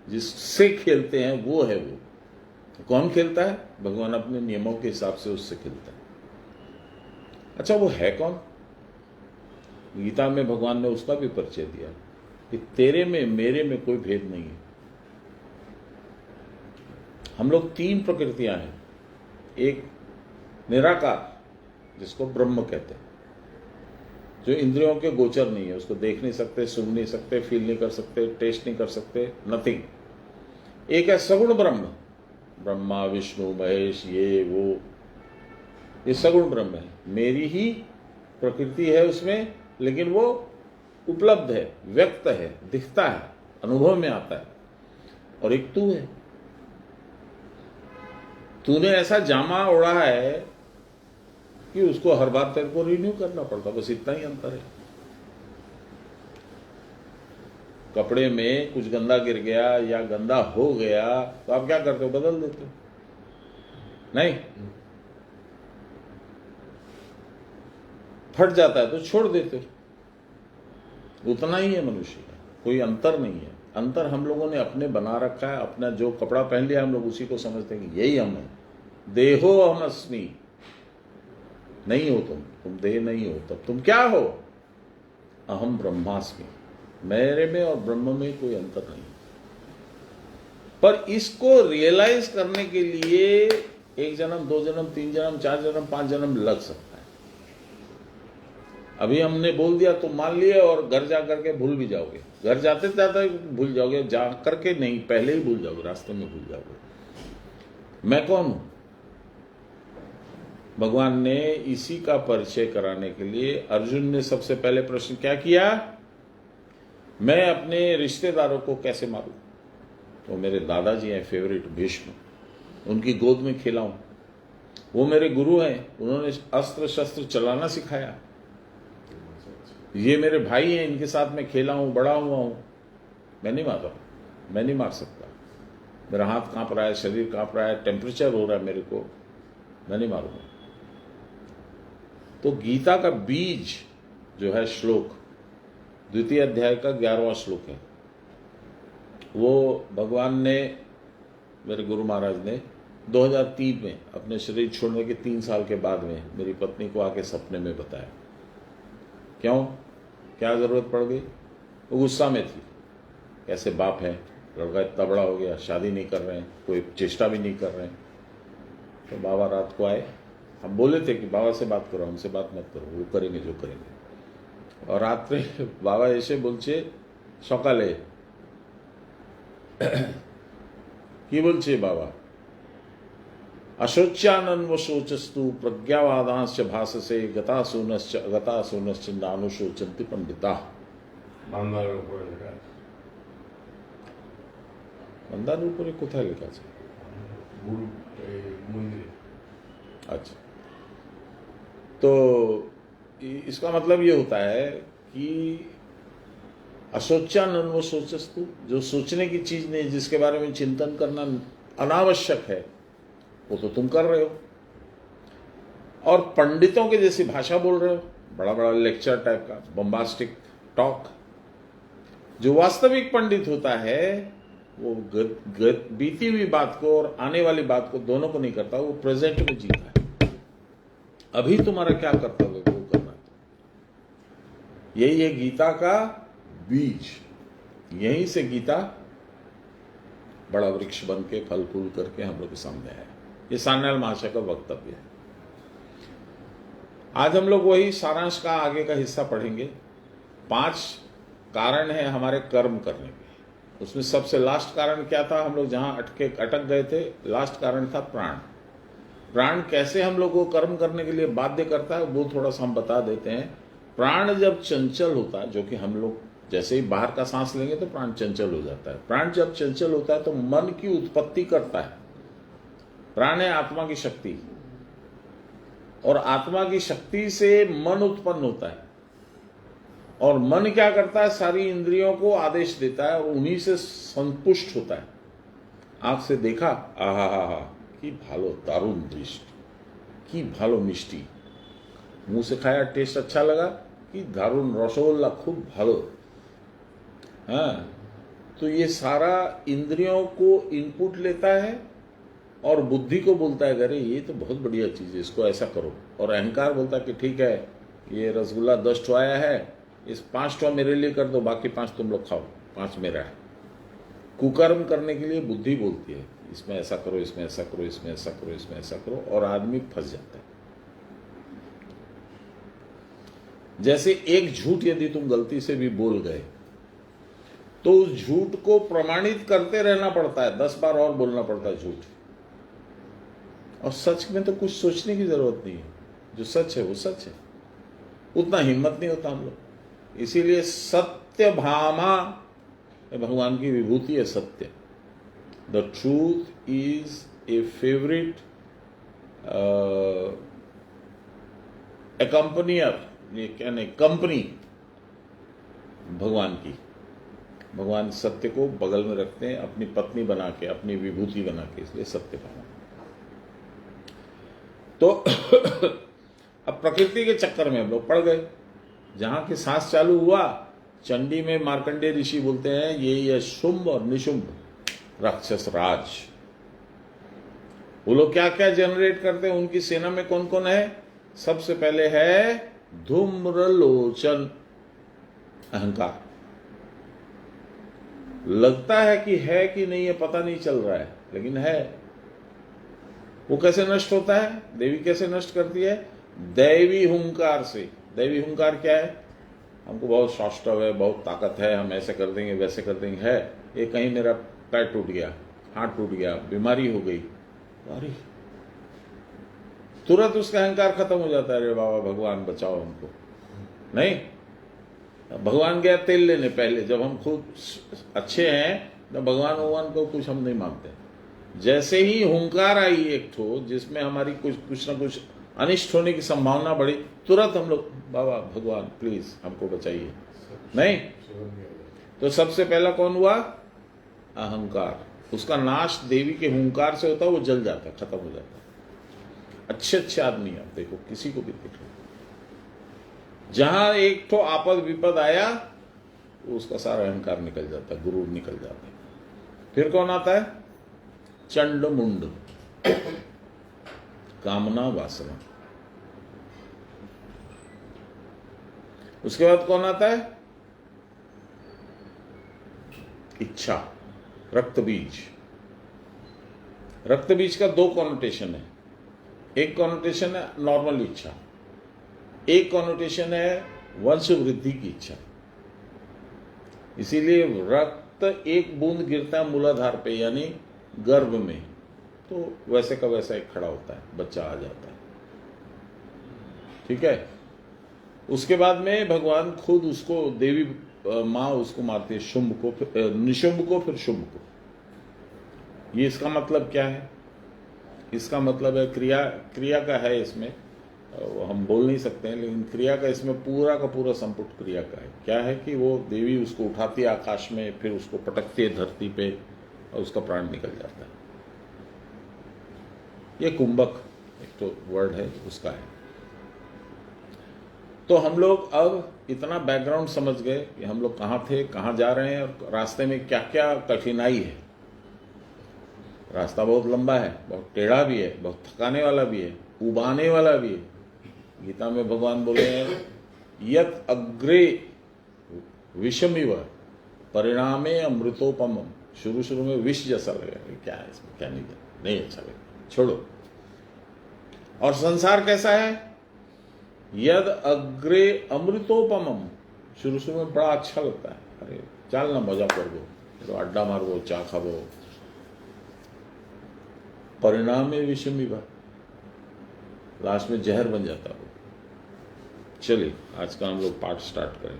जिससे खेलते हैं वो है वो। कौन खेलता है? भगवान अपने नियमों के हिसाब से उससे खेलता है। अच्छा वो है कौन? गीता में भगवान ने उसका भी परिचय दिया कि तेरे में मेरे में कोई भेद नहीं है। हम लोग 3 प्रकृतियां हैं। एक निराकार, जिसको ब्रह्म कहते हैं, जो इंद्रियों के गोचर नहीं है, उसको देख नहीं सकते, सुन नहीं सकते, फील नहीं कर सकते, टेस्ट नहीं कर सकते, नथिंग। एक है सगुण ब्रह्म, ब्रह्मा विष्णु महेश ये वो, ये सगुण ब्रह्म है। मेरी ही प्रकृति है उसमें, लेकिन वो उपलब्ध है, व्यक्त है, दिखता है, अनुभव में आता है। और एक तू है, तूने ऐसा जामा ओढ़ा है कि उसको हर बार तेरे को रिन्यू करना पड़ता, बस इतना ही अंतर है। कपड़े में कुछ गंदा गिर गया या गंदा हो गया तो आप क्या करते हो, बदल देते हो? नहीं, फट जाता है तो छोड़ देते हो। उतना ही है मनुष्य का, कोई अंतर नहीं है। अंतर हम लोगों ने अपने बना रखा है। अपना जो कपड़ा पहन लिया हम लोग उसी को समझते हैं कि यही हम है। देहो हम अस्मि, नहीं हो तुम देह नहीं हो। तब तुम क्या हो? अहम ब्रह्मास्मि, मेरे में और ब्रह्म में कोई अंतर नहीं। पर इसको रियलाइज करने के लिए 1 जन्म, 2 जन्म, 3 जन्म, 4 जन्म, 5 जन्म लग सकता है। अभी हमने बोल दिया तो मान लिया और घर जा करके भूल भी जाओगे। घर जाते जाते भूल जाओगे, जा करके नहीं, पहले ही भूल जाओगे, रास्ते में भूल जाओगे। मैं कौन हूं? भगवान ने इसी का परिचय कराने के लिए अर्जुन ने सबसे पहले प्रश्न क्या किया? मैं अपने रिश्तेदारों को कैसे मारूं? तो मेरे दादाजी हैं फेवरेट भीष्म, उनकी गोद में खिलाऊं। वो मेरे गुरु हैं, उन्होंने अस्त्र शस्त्र चलाना सिखाया। ये मेरे भाई हैं, इनके साथ में खेला हूं, बड़ा हुआ हूं। मैं नहीं मारता, मैं नहीं मार सकता। मेरा हाथ कांप रहा है, शरीर कांप रहा है, टेम्परेचर हो रहा है मेरे को, मैं नहीं मारूंगा। तो गीता का बीज जो है श्लोक, 2 अध्याय का 11वां श्लोक है, वो भगवान ने, मेरे गुरु महाराज ने 2003 में अपने शरीर छोड़ने के 3 साल के बाद में मेरी पत्नी को आके सपने में बताया। क्यों, क्या जरूरत पड़ गई? वो गुस्सा में थी, कैसे बाप है, लड़का इतना बड़ा हो गया, शादी नहीं कर रहे हैं, कोई चेष्टा भी नहीं कर रहे हैं। तो बाबा रात को आए, हम बोले थे कि बाबा से बात करो, हमसे बात मत करो, वो करेंगे जो करेंगे। और रात में बाबा ऐसे बोलছে सकाले কি বলছে বাবা? अशोच्यानन्वशोचस्तु प्रज्ञावादांश्च भाससे गतासूनश्च नानुशोचन्ति पंडिता।
বাংলার উপরে লেখা আছে।
मंदार ऊपर कोথায় লেখা আছে?
গুরু মন্দিরে।
अच्छा, तो इसका मतलब ये होता है कि अशोच्यानन्वशोचस्तु, जो सोचने की चीज नहीं, जिसके बारे में चिंतन करना अनावश्यक है, वो तो तुम कर रहे हो। और पंडितों के जैसी भाषा बोल रहे हो, बड़ा बड़ा लेक्चर टाइप का बम्बास्टिक टॉक। जो वास्तविक पंडित होता है वो बीती हुई बात को और आने वाली बात को दोनों को नहीं करता, वो प्रेजेंट में जीता है। अभी तुम्हारा क्या कर्तव्य है वो करना है। यही है गीता का बीज। यहीं से गीता बड़ा वृक्ष बन के फल फूल करके हम लोग के सामने आया। ये सान्याल महाशय का वक्तव्य है। आज हम लोग वही सारांश का आगे का हिस्सा पढ़ेंगे। 5 कारण है हमारे कर्म करने के। उसमें सबसे लास्ट कारण क्या था? हम लोग जहां अटक गए थे, लास्ट कारण था प्राण। प्राण कैसे हम लोग को कर्म करने के लिए बाध्य करता है वो थोड़ा सा हम बता देते हैं। प्राण जब चंचल होता है, जो कि हम लोग जैसे ही बाहर का सांस लेंगे तो प्राण चंचल हो जाता है। प्राण जब चंचल होता है तो मन की उत्पत्ति करता है। प्राण है आत्मा की शक्ति, और आत्मा की शक्ति से मन उत्पन्न होता है। और मन क्या करता है? सारी इंद्रियों को आदेश देता है और उन्हीं से संतुष्ट होता है। आंख से देखा, आहा की भालो दारुण दृष्टि, की भालो मिष्टि। मुंह से खाया, टेस्ट अच्छा लगा, कि दारुण रसगोल्ला, खूब भालो। हाँ, तो ये सारा इंद्रियों को इनपुट लेता है और बुद्धि को बोलता है अरे ये तो बहुत बढ़िया चीज है, इसको ऐसा करो। और अहंकार बोलता है कि ठीक है, ये रसगुल्ला 10 ठो आया है, इस 5 ठो मेरे लिए कर दो, बाकी 5 तुम लोग खाओ, 5 मेरा है। कुकर्म करने के लिए बुद्धि बोलती है इसमें ऐसा करो, इसमें ऐसा करो, इसमें ऐसा करो, इसमें ऐसा करो, और आदमी फंस जाता है। जैसे एक झूठ यदि तुम गलती से भी बोल गए तो उस झूठ को प्रमाणित करते रहना पड़ता है, 10 बार और बोलना पड़ता है झूठ। और सच में तो कुछ सोचने की जरूरत नहीं है, जो सच है वो सच है। उतना हिम्मत नहीं होता हम लोग। इसीलिए सत्य भामा भगवान की विभूति है, सत्य। The truth is a favourite accompanier, ये क्या नहीं, कंपनी भगवान की। भगवान सत्य को बगल में रखते हैं, अपनी पत्नी बना के, अपनी विभूति बना के, इसलिए सत्य भामा। तो अब प्रकृति के चक्कर में हम लोग पड़ गए। जहां की सांस चालू हुआ, चंडी में मार्कंडेय ऋषि बोलते हैं ये शुंभ और निशुंभ राक्षस राज, वो लोग क्या क्या जनरेट करते हैं, उनकी सेना में कौन कौन है? सबसे पहले है धूम्रलोचन, अहंकार। लगता है कि नहीं है, पता नहीं चल रहा है, लेकिन है। वो कैसे नष्ट होता है? देवी कैसे नष्ट करती है? दैवी हुंकार से। दैवी हुंकार क्या है? हमको बहुत सौष्ठव है, बहुत ताकत है, हम ऐसे कर देंगे वैसे कर देंगे, है। ये कहीं मेरा पैर टूट गया, हाथ टूट गया, बीमारी हो गई, अरे तुरंत उसका अहंकार खत्म हो जाता है। अरे बाबा भगवान बचाओ हमको। नहीं, भगवान गया तेल लेने पहले, जब हम खुद अच्छे हैं तो भगवान को कुछ हम नहीं मांगते। जैसे ही हुंकार आई एक ठो जिसमें हमारी कुछ ना कुछ अनिष्ट होने की संभावना बढ़ी, तुरंत हम लोग बाबा भगवान प्लीज हमको बचाइए। नहीं, तो सबसे पहला कौन हुआ? अहंकार। उसका नाश देवी के हुंकार से होता है, वो जल जाता है, खत्म हो जाता है। अच्छे आदमी आप देखो, किसी को भी देखो, जहां एक ठो आपद विपद आया उसका सारा अहंकार निकल जाता है, गुरूर निकल जाता है। फिर कौन आता है? चंड मुंड, कामना वासना। उसके बाद कौन आता है? इच्छा, रक्त बीज। रक्त बीज का दो कॉनोटेशन है। एक कॉनोटेशन है नॉर्मल इच्छा, एक कॉनोटेशन है वंश वृद्धि की इच्छा। इसीलिए रक्त एक बूंद गिरता है मूलाधार पे, यानी गर्भ में, तो वैसे का वैसा एक खड़ा होता है, बच्चा आ जाता है। ठीक है। उसके बाद में भगवान खुद उसको, देवी माँ उसको मारती है, शुंभ को, फिर निशुंभ को, फिर शुंभ को। ये इसका मतलब क्या है? इसका मतलब है क्रिया का है इसमें, हम बोल नहीं सकते हैं, लेकिन क्रिया का इसमें पूरा का पूरा संपुट क्रिया का है। क्या है कि वो देवी उसको उठाती है आकाश में, फिर उसको पटकती है धरती पे और उसका प्राण निकल जाता है। ये कुंभक एक तो वर्ड है उसका है। तो हम लोग अब इतना बैकग्राउंड समझ गए कि हम लोग कहाँ थे, कहाँ जा रहे हैं, और रास्ते में क्या क्या कठिनाई है। रास्ता बहुत लंबा है, बहुत टेढ़ा भी है, बहुत थकाने वाला भी है, उबाने वाला भी है। गीता में भगवान बोले हैं यत अग्रे विषमिव परिणामे अमृतोपम। शुरू में विष जैसा लगेगा, क्या है इसमें, क्या नहीं अच्छा लगेगा, छोड़ो। और संसार कैसा है? यद अग्रे अमृतोपम। शुरू में बड़ा अच्छा लगता है, अरे चल ना मजा करबो, तो अड्डा मारबो, चा खाबो। परिणाम में विषमिव, लास्ट में जहर बन जाता है। चलिए आज का हम लोग पाठ स्टार्ट करें।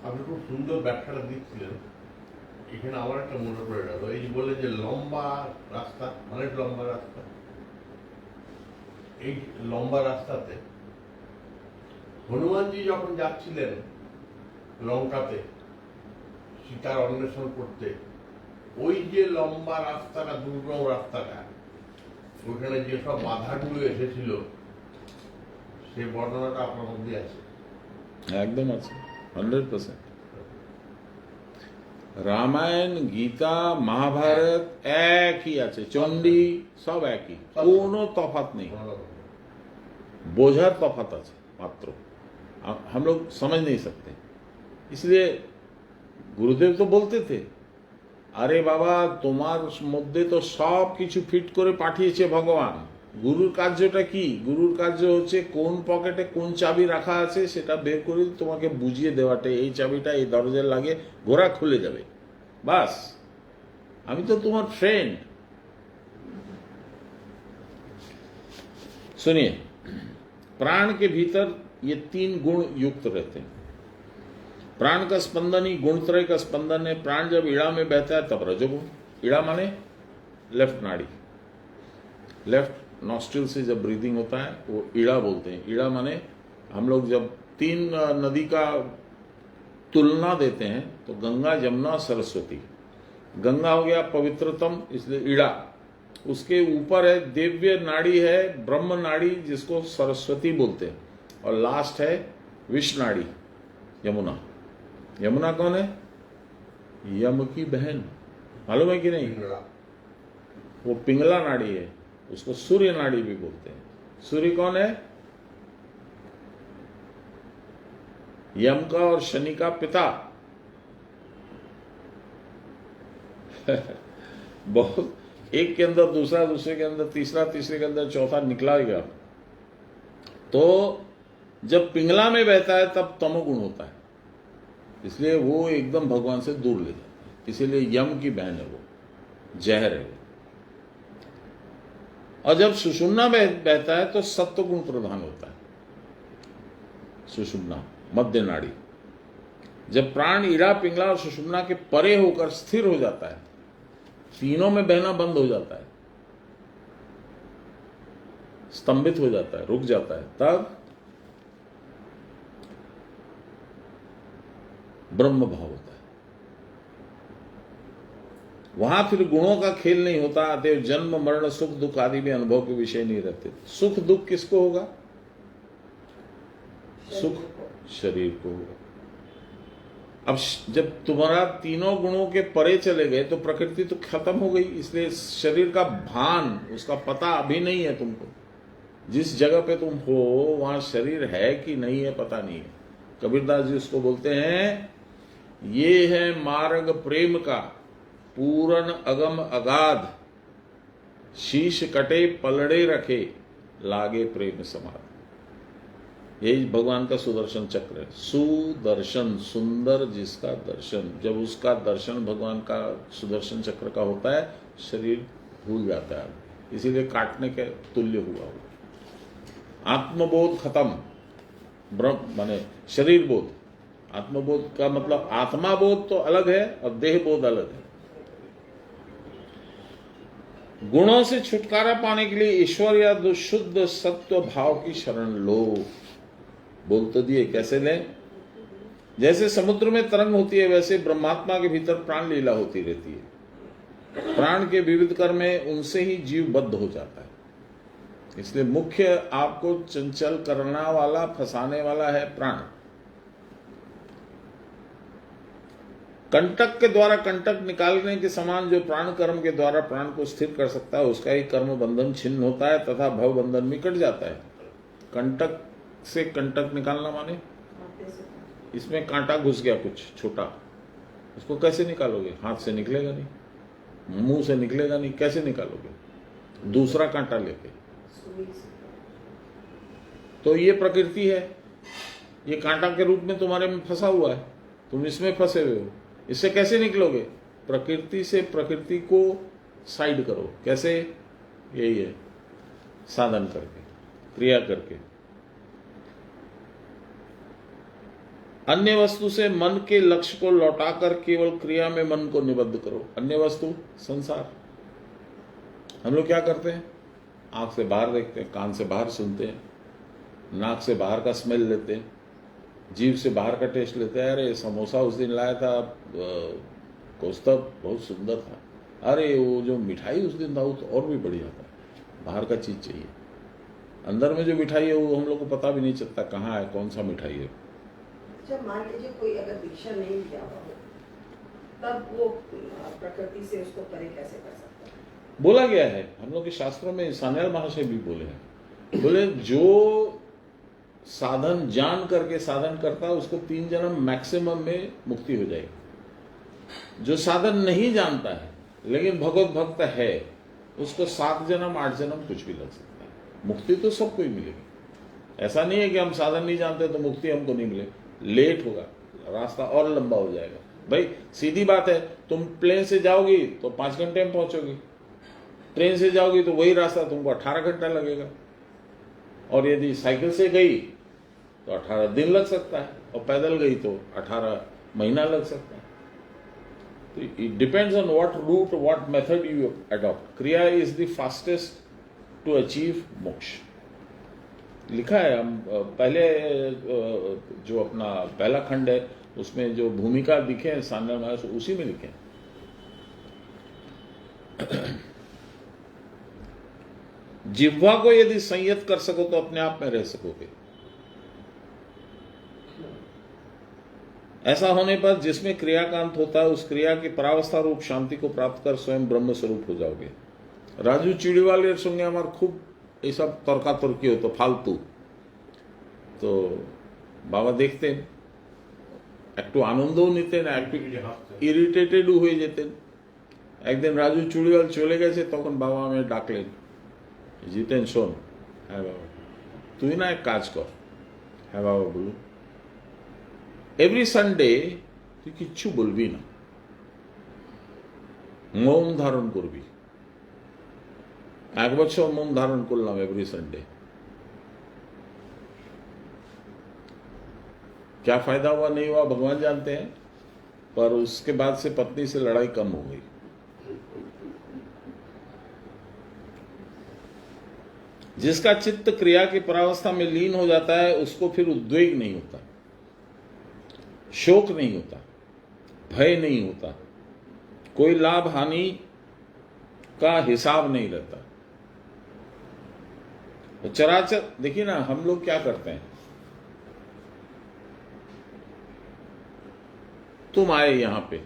আপনি খুব সুন্দর ব্যাখ্যাটা দিচ্ছিলেন। এখানে আমার একটা মনে পড়ে গেল, এই যে বলে যে লম্বা রাস্তা, অনেক লম্বা রাস্তা, এই লম্বা রাস্তাতে হনুমানজি যখন যাচ্ছিলেন লঙ্কাতে সীতার অন্বেষণ করতে, ওই যে লম্বা রাস্তাটা, দুর্গম রাস্তাটা, ওইখানে যেসব বাধাগুলো এসেছিল সেই বর্ণনাটা আপনার মধ্যে আছে।
एकदम আছে, 100%। রামায়ণ, গীতা, মহাভারত একই আছে, চণ্ডী সব একই, কোনো তফাৎ নেই। বোঝার তফাৎ আছে মাত্র, हम लोग समझ नहीं सकते। इसलिए गुरुदेव तो बोलते थे, আরে বাবা তোমার মধ্যে তো সব কিছু ফিট করে পাঠিয়েছে ভগবান। গুরুর কার্যটা কি? গুরুর কার্য হচ্ছে কোন পকেটে কোন চাবি রাখা আছে সেটা বের করে তোমাকে বুঝিয়ে দেওয়াটা। এই চাবিটা এই দরজায় লাগে, ঘোড়া খুলে যাবে, বাস। আমি তো তোমার फ्रेंड। सुनिए, प्राण के भीतर ये 3 गुण युक्त रहते हैं। प्राण का स्पंदन ही गुणत्रय का स्पंदन है। प्राण जब ईड़ा में बहता है तब रजोगुण। ईड़ा माने लेफ्ट नाड़ी, लेफ्ट नॉस्ट्रिल से जब ब्रीदिंग होता है वो ईड़ा बोलते हैं। ईड़ा माने हम लोग जब 3 नदी का तुलना देते हैं तो गंगा, यमुना, सरस्वती। गंगा हो गया पवित्रतम, इसलिए ईड़ा। उसके ऊपर है दिव्य नाड़ी है ब्रह्म नाड़ी, जिसको सरस्वती बोलते हैं, और लास्ट है विष नाड़ी यमुना। यमुना कौन है? यम की बहन, मालूम है कि नहीं?
पिंगला।
वो पिंगला नाड़ी है, उसको सूर्य नाड़ी भी बोलते हैं। सूर्य कौन है? यम का और शनि का पिता। बहुत, एक के अंदर दूसरा, दूसरे के अंदर तीसरा, तीसरे के अंदर चौथा निकला गया। तो जब पिंगला में बहता है तब तमोगुण होता है, इसलिए वो एकदम भगवान से दूर ले जाता है। इसीलिए यम की बहन है वो, जहर है वो। और जब सुषुम्ना बहता है तो सत्व गुण प्रधान होता है। सुषुम्ना मध्य नाड़ी। जब प्राण ईड़ा, पिंगला और सुषुम्ना के परे होकर स्थिर हो जाता है, तीनों में बहना बंद हो जाता है, स्तंभित हो जाता है, रुक जाता है, तब ब्रह्म भाव होता है। वहां फिर गुणों का खेल नहीं होता। अतएव जन्म मरण सुख दुख आदि में अनुभव के विषय नहीं रहते। सुख दुख किसको होगा? सुख शरीर को होगा। अब जब तुम्हारा तीनों गुणों के परे चले गए तो प्रकृति तो खत्म हो गई, इसलिए शरीर का भान, उसका पता अभी नहीं है तुमको। जिस जगह पे तुम हो वहां शरीर है कि नहीं है पता नहीं है। कबीरदास जी उसको बोलते हैं, ये है मार्ग प्रेम का पूरन अगम अगाध, शीश कटे पलड़े रखे लागे प्रेम समाध। यही भगवान का सुदर्शन चक्र है। सुदर्शन, सुंदर जिसका दर्शन। जब उसका दर्शन भगवान का सुदर्शन चक्र का होता है, शरीर भूल जाता है, इसीलिए काटने के तुल्य हुआ वो। आत्मबोध खत्म, ब्रह्म माने शरीर बोध। आत्मबोध का मतलब आत्मा बोध तो अलग है और देह बोध अलग है। गुणों से छुटकारा पाने के लिए ईश्वर या शुद्ध सत्व भाव की शरण लो। बोल तो दिए, कैसे लें? जैसे समुद्र में तरंग होती है, वैसे ब्रह्मात्मा के भीतर प्राण लीला होती रहती है। प्राण के विविध कर्म में उनसे ही जीव बद्ध हो जाता है। इसलिए मुख्य आपको चंचल करना वाला, फंसाने वाला है प्राण। कंटक के द्वारा कंटक निकालने के समान जो प्राण कर्म के द्वारा प्राण को स्थिर कर सकता है, उसका ही कर्म बंधन छिन्न होता है तथा भव बंधन भी कट जाता है। कंटक से कंटक निकालना माने इसमें कांटा घुस गया कुछ छोटा, उसको कैसे निकालोगे? हाथ से निकलेगा नहीं, मुंह से निकलेगा नहीं, कैसे निकालोगे? दूसरा कांटा लेके। तो ये प्रकृति है, ये कांटा के रूप में तुम्हारे में फंसा हुआ है, तुम इसमें फंसे हुए हो। इससे कैसे निकलोगे? प्रकृति से प्रकृति को साइड करो। कैसे? यही है, साधन करके, क्रिया करके। अन्य वस्तु से मन के लक्ष्य को लौटाकर केवल क्रिया में मन को निबद्ध करो। अन्य वस्तु संसार। हम लोग क्या करते हैं? आंख से बाहर देखते हैं, कान से बाहर सुनते हैं, नाक से बाहर का स्मेल लेते हैं, जीभ से बाहर का टेस्ट लेते हैं। अरे समोसा उस दिन लाया था कौस्तभ, बहुत सुंदर था। अरे वो जो मिठाई उस दिन था वो तो और भी बढ़िया था। बाहर का चीज चाहिए, अंदर में जो मिठाई है वो हम लोग को पता भी नहीं चलता कहाँ है, कौन सा मिठाई है।
जब मान लीजिए कोई अगर दीक्षा नहीं लिया हुआ हो, तब वो प्रकृति से उसको परे कैसे कर सकता है?
बोला गया है हम लोग के शास्त्रों में, सान्याल महाशय भी बोले हैं। बोले जो साधन जान करके साधन करता है उसको 3 जन्म मैक्सिमम में मुक्ति हो जाएगी। जो साधन नहीं जानता है लेकिन भगवत भक्त है, उसको 7 जन्म 8 जन्म कुछ भी लग सकता है। मुक्ति तो सबको ही मिलेगी। ऐसा नहीं है कि हम साधन नहीं जानते तो मुक्ति हमको नहीं मिले। लेट होगा, रास्ता और लंबा हो जाएगा। भाई सीधी बात है, तुम प्लेन से जाओगी तो 5 घंटे में पहुंचोगी, ट्रेन से जाओगी तो वही रास्ता तुमको 18 घंटा लगेगा, और यदि साइकिल से गई तो 18 दिन लग सकता है, और पैदल गई तो 18 महीना लग सकता है। तो it depends on what route, what method you adopt. Kriya is the fastest to achieve moksha. लिखा है, हम पहले जो अपना पहला खंड है उसमें जो भूमिका दिखे हैं सांडल महाराज उसी में लिखे हैं। जिह्वा को यदि संयत कर सको तो अपने आप में रह सकोगे। ऐसा होने पर जिसमें क्रियाकांत होता है उस क्रिया की परावस्था रूप शांति को प्राप्त कर स्वयं ब्रह्म स्वरूप हो जाओगे। राजू चिड़ीवाल संगे हमार खूब ये सब तर्कातर्की हो तो फालतू, तो बाबा देखते একটু আনন্দও নিতেন, একটু ইরিটেটেডও হয়ে যেতেন। একদিন রাজু চুড়িওয়াল চলে গেছে, তখন বাবা আমায় ডাকলেন, জিতেন শোন। হ্যাঁ বাবা। তুই না এক কাজ কর। হ্যাঁ বাবা বলুন। এভরি সানডে তুই কিচ্ছু বলবি না, মৌন ধারণ করবি। 1 বছর মৌন ধারণ করলাম এভরি সানडे। क्या फायदा हुआ नहीं हुआ भगवान जानते हैं, पर उसके बाद से पत्नी से लड़ाई कम हो गई। जिसका चित्त क्रिया की परावस्था में लीन हो जाता है उसको फिर उद्वेग नहीं होता, शोक नहीं होता, भय नहीं होता, कोई लाभ हानि का हिसाब नहीं रहता। तो चराचर देखिए ना, हम लोग क्या करते हैं, तुम आए यहां पे,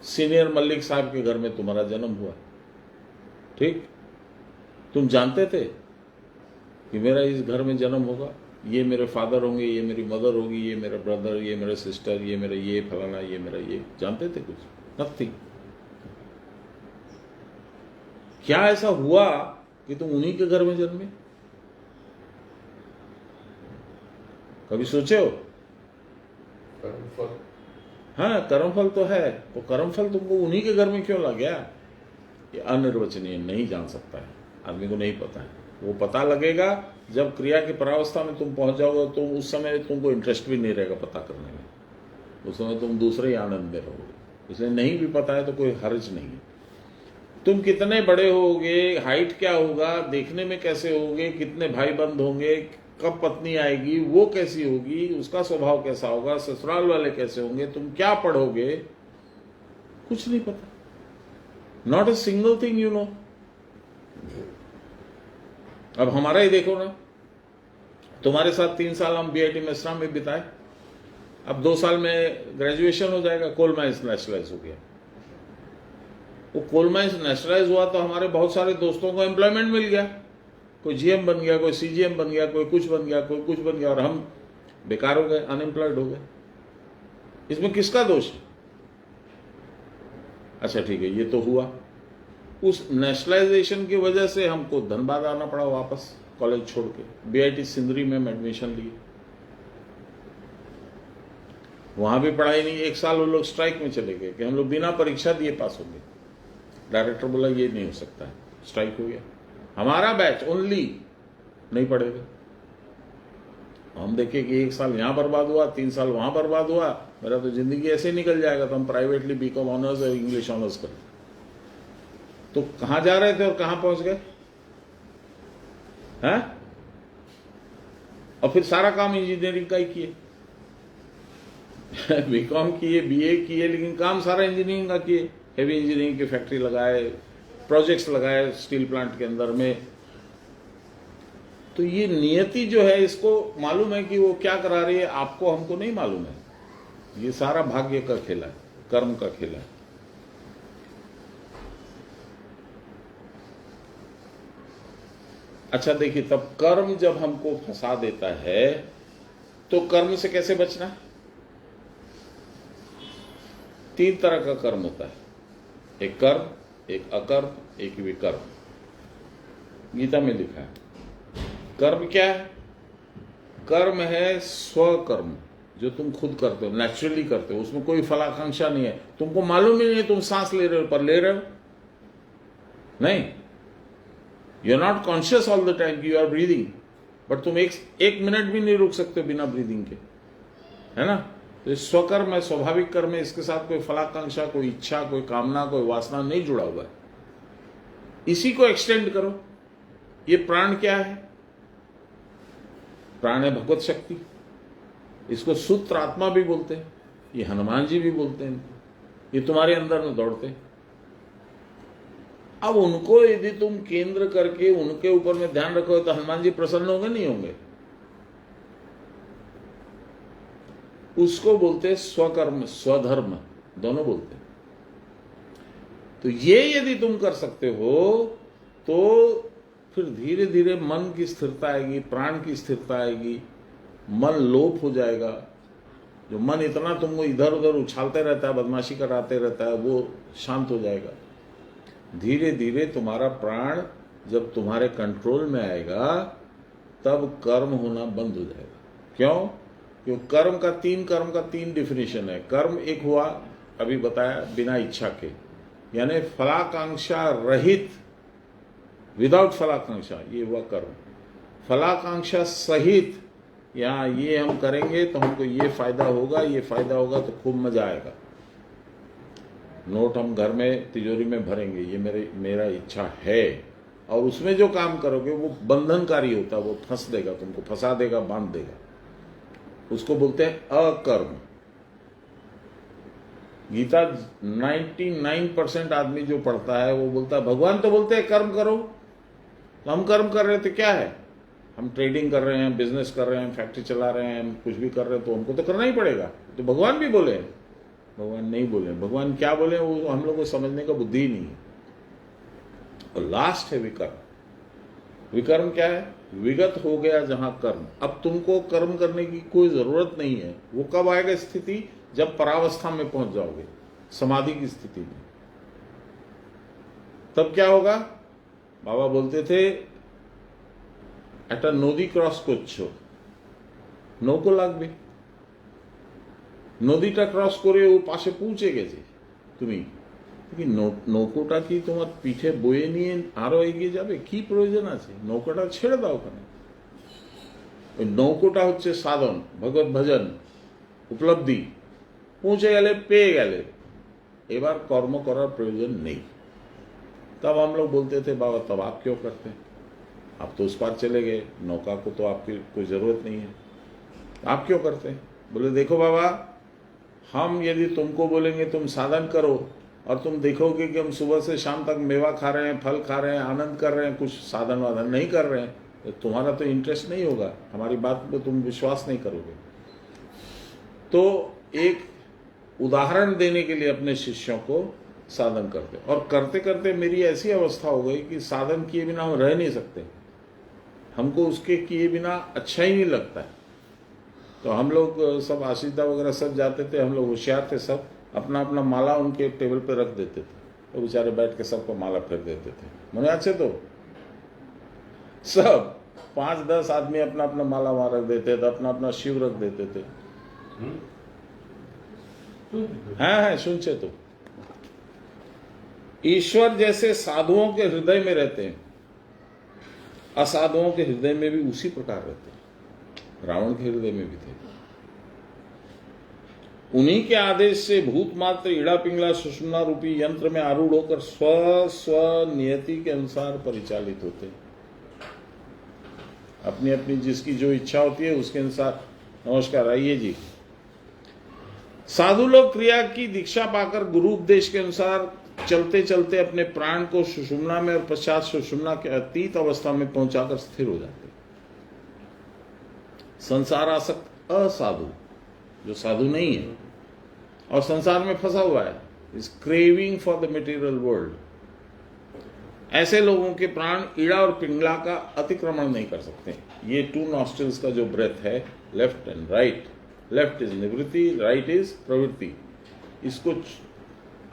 सीनियर मल्लिक साहब के घर में तुम्हारा जन्म हुआ, ठीक? तुम जानते थे कि मेरा इस घर में जन्म होगा, ये मेरे फादर होंगे, ये मेरी मदर होगी, ये मेरा ब्रदर, ये मेरे सिस्टर, ये मेरा ये फलाना, ये मेरा ये, जानते थे कुछ? नथिंग। क्या ऐसा हुआ कि तुम उन्हीं के घर में जन्मे? कभी सोचे हो? हाँ, कर्मफल तो है, वो कर्मफल तुमको उन्हीं के घर में क्यों लग गया? ये अनिर्वचनीय, नहीं जान सकता है, आदमी को नहीं पता है। वो पता लगेगा जब क्रिया की परावस्था में तुम पहुंच जाओगे, तो उस समय तुमको इंटरेस्ट भी नहीं रहेगा पता करने में, उस समय तुम दूसरे ही आनंद में रहोगे। इसलिए नहीं भी पता है तो कोई हर्ज नहीं है। तुम कितने बड़े होगे, हाइट क्या होगा, देखने में कैसे होगे, कितने भाई बंद होंगे, कब पत्नी आएगी, वो कैसी होगी, उसका स्वभाव कैसा होगा, ससुराल वाले कैसे होंगे, तुम क्या पढ़ोगे, कुछ नहीं पता। Not a single thing you know. अब हमारा ही देखो ना, तुम्हारे साथ 3 साल हम बीआईटी मेसरा में बिताए, अब 2 साल में ग्रेजुएशन हो जाएगा, कोल माइंस नेशनलाइज हो गया। वो कोल माइंस नेशनलाइज हुआ तो हमारे बहुत सारे दोस्तों को एम्प्लॉयमेंट मिल गया, कोई जीएम बन गया, कोई सीजीएम बन गया, कोई कुछ बन गया, कोई कुछ बन गया, और हम बेकार हो गए, अनएम्प्लॉयड हो गए। इसमें किसका दोष है? अच्छा ठीक है, ये तो हुआ। उस नेशनलाइजेशन की वजह से हमको धनबाद आना पड़ा वापस, कॉलेज छोड़ के। बीआईटी सिंदरी में एडमिशन लिए, वहां भी पढ़ाई नहीं। 1 साल वो लोग स्ट्राइक में चले गए कि हम लोग बिना परीक्षा दिए पास होंगे। डायरेक्टर बोला ये नहीं हो सकता है, स्ट्राइक हो गया। हमारा बैच ओनली नहीं पढ़ेगा। हम देखे कि 1 साल यहां बर्बाद हुआ, 3 साल वहां बर्बाद हुआ, मेरा तो जिंदगी ऐसे निकल जाएगा। तो हम प्राइवेटली बीकॉम ऑनर्स और इंग्लिश ऑनर्स कर, तो कहां जा रहे थे और कहां पहुंच गए हैं? और फिर सारा काम इंजीनियरिंग का ही किए। बीकॉम किए, बीए किए, लेकिन काम सारा इंजीनियरिंग का किए। हेवी इंजीनियरिंग की फैक्ट्री लगाए, प्रोजेक्ट्स लगाए स्टील प्लांट के अंदर में। तो ये नियति जो है, इसको मालूम है कि वो क्या करा रही है, आपको हमको नहीं मालूम है। ये सारा भाग्य का खेला है, कर्म का खेला है। अच्छा देखिए, तब कर्म जब हमको फंसा देता है तो कर्म से कैसे बचना? 3 तरह का कर्म होता है, एक कर्म, एक अकर्म, एक विकर्म। गीता में लिखा है। कर्म क्या है? कर्म है स्वकर्म, जो तुम खुद करते हो, नेचुरली करते हो, उसमें कोई फलाकांक्षा नहीं है। तुमको मालूम ही नहीं है तुम सांस ले रहे हो, पर ले रहे हो नहीं। You are not conscious all the time you are breathing, but तुम एक मिनट भी नहीं रुक सकते बिना ब्रीदिंग के, है ना? तो स्वकर्म है, स्वाभाविक कर्म है। इसके साथ कोई फलाकांक्षा, कोई इच्छा, कोई कामना, कोई वासना नहीं जुड़ा हुआ है। इसी को एक्सटेंड करो। ये प्राण क्या है? प्राण है भगवत शक्ति। इसको सूत्र आत्मा भी बोलते हैं, ये हनुमान जी भी बोलते हैं, ये तुम्हारे अंदर में दौड़ते हैं। अब उनको यदि तुम केंद्र करके उनके ऊपर में ध्यान रखो तो हनुमान जी प्रसन्न होंगे नहीं होंगे? उसको बोलते हैं स्वकर्म स्वधर्म, दोनों बोलते हैं। तो ये यदि तुम कर सकते हो तो फिर धीरे धीरे मन की स्थिरता आएगी, प्राण की स्थिरता आएगी, मन लोप हो जाएगा। जो मन इतना तुमको इधर उधर उछालते रहता है, बदमाशी कराते रहता है, वो शांत हो जाएगा। धीरे धीरे तुम्हारा प्राण जब तुम्हारे कंट्रोल में आएगा तब कर्म होना बंद हो जाएगा। क्यों? क्योंकि कर्म का तीन डिफिनेशन है। कर्म एक हुआ, अभी बताया, बिना इच्छा के, यानी फलाकांक्षा रहित, विदाउट फलाकांक्षा, ये हुआ कर्म। फलाकांक्षा सहित, यहाँ ये हम करेंगे तो हमको ये फायदा होगा, ये फायदा होगा तो खूब मजा आएगा, नोट हम घर में तिजोरी में भरेंगे, ये मेरा इच्छा है, और उसमें जो काम करोगे वो बंधनकारी होता है, वो फंस देगा, तुमको फंसा देगा, बांध देगा। उसको बोलते हैं अकर्म। गीता 99% आदमी जो पढ़ता है वो बोलता है भगवान तो बोलते हैं कर्म करो, तो हम कर्म कर रहे थे, क्या है? हम ट्रेडिंग कर रहे हैं, बिजनेस कर रहे हैं, फैक्ट्री चला रहे हैं, हम कुछ भी कर रहे हैं, तो हमको तो करना ही पड़ेगा। तो भगवान भी बोले? भगवान नहीं बोले। भगवान क्या बोले वो हम लोग को समझने का बुद्धि ही नहीं है। और लास्ट है विकर्म। विकर्म क्या है? विगत हो गया जहां कर्म, अब तुमको कर्म करने की कोई जरूरत नहीं है। वो कब आएगा स्थिति? जब परावस्था में पहुंच जाओगे, समाधि की स्थिति में। तब क्या होगा? बाबा बोलते थे একটা নদী ক্রস করছো, নৌকো লাগবে, নদীটা ক্রস করে ও পাশে পৌঁছে গেছে, তুমি কি নৌকোটা কি তোমার পিঠে বয়ে নিয়ে আরো এগিয়ে যাবে? কি প্রয়োজন আছে? নৌকাটা ছেড়ে দাও ওখানে। ওই নৌকোটা হচ্ছে সাধন, ভগবত ভজন, উপলব্ধি। পৌঁছে গেলে, পেয়ে গেলে, এবার কর্ম করার প্রয়োজন নেই। तब हम लोग बोलते थे बाबा तब आप क्यों करते हैं? आप तो उस पार चले गए, नौका को तो आपकी कोई जरूरत नहीं है, आप क्यों करते हैं? बोले देखो बाबा, हम यदि तुमको बोलेंगे तुम साधन करो और तुम देखोगे कि हम सुबह से शाम तक मेवा खा रहे हैं, फल खा रहे हैं, आनंद कर रहे हैं, कुछ साधन वाधन नहीं कर रहे हैं, तो तुम्हारा तो इंटरेस्ट नहीं होगा, हमारी बात पे तुम विश्वास नहीं करोगे। तो एक उदाहरण देने के लिए अपने शिष्यों को साधन करते, और करते करते मेरी ऐसी अवस्था हो गई कि साधन किए बिना हम रह नहीं सकते, हमको उसके किए बिना अच्छा ही नहीं लगता है। तो हम लोग सब आशीर्वाद वगैरह सब जाते थे, हम लोग होशियार थे, सब अपना अपना माला उनके टेबल पे रख देते थे, तो बेचारे बैठ के सबको माला फेर देते थे। मैंने अच्छे तो सब 5-10 आदमी अपना अपना माला वहां रख देते थे, अपना अपना शिव रख देते थे। हाँ, सुनचे तो ईश्वर जैसे साधुओं के हृदय में रहते हैं, असाधुओं के हृदय में भी उसी प्रकार रहते हैं। रावण के हृदय में भी थे। उन्हीं के आदेश से भूत मात्र ईड़ा पिंगला सुषुम्ना रूपी यंत्र में आरूढ़ होकर स्व नियति के अनुसार परिचालित होते हैं। अपनी अपनी जिसकी जो इच्छा होती है उसके अनुसार। नमस्कार, आइए जी। साधु लोग क्रिया की दीक्षा पाकर गुरु उपदेश के अनुसार चलते चलते अपने प्राण को सुषुम्ना में और पश्चात सुषुम्ना के अतीत अवस्था में पहुंचाकर स्थिर हो जाते। संसार आसक्त असाधु, जो साधु नहीं है और संसार में फंसा हुआ है, is craving for the material world, ऐसे लोगों के प्राण ईड़ा और पिंगला का अतिक्रमण नहीं कर सकते। ये 2 नॉस्ट्रिल्स का जो ब्रेथ है, left and right, left is निवृत्ति, राइट इज प्रवृत्ति, इसको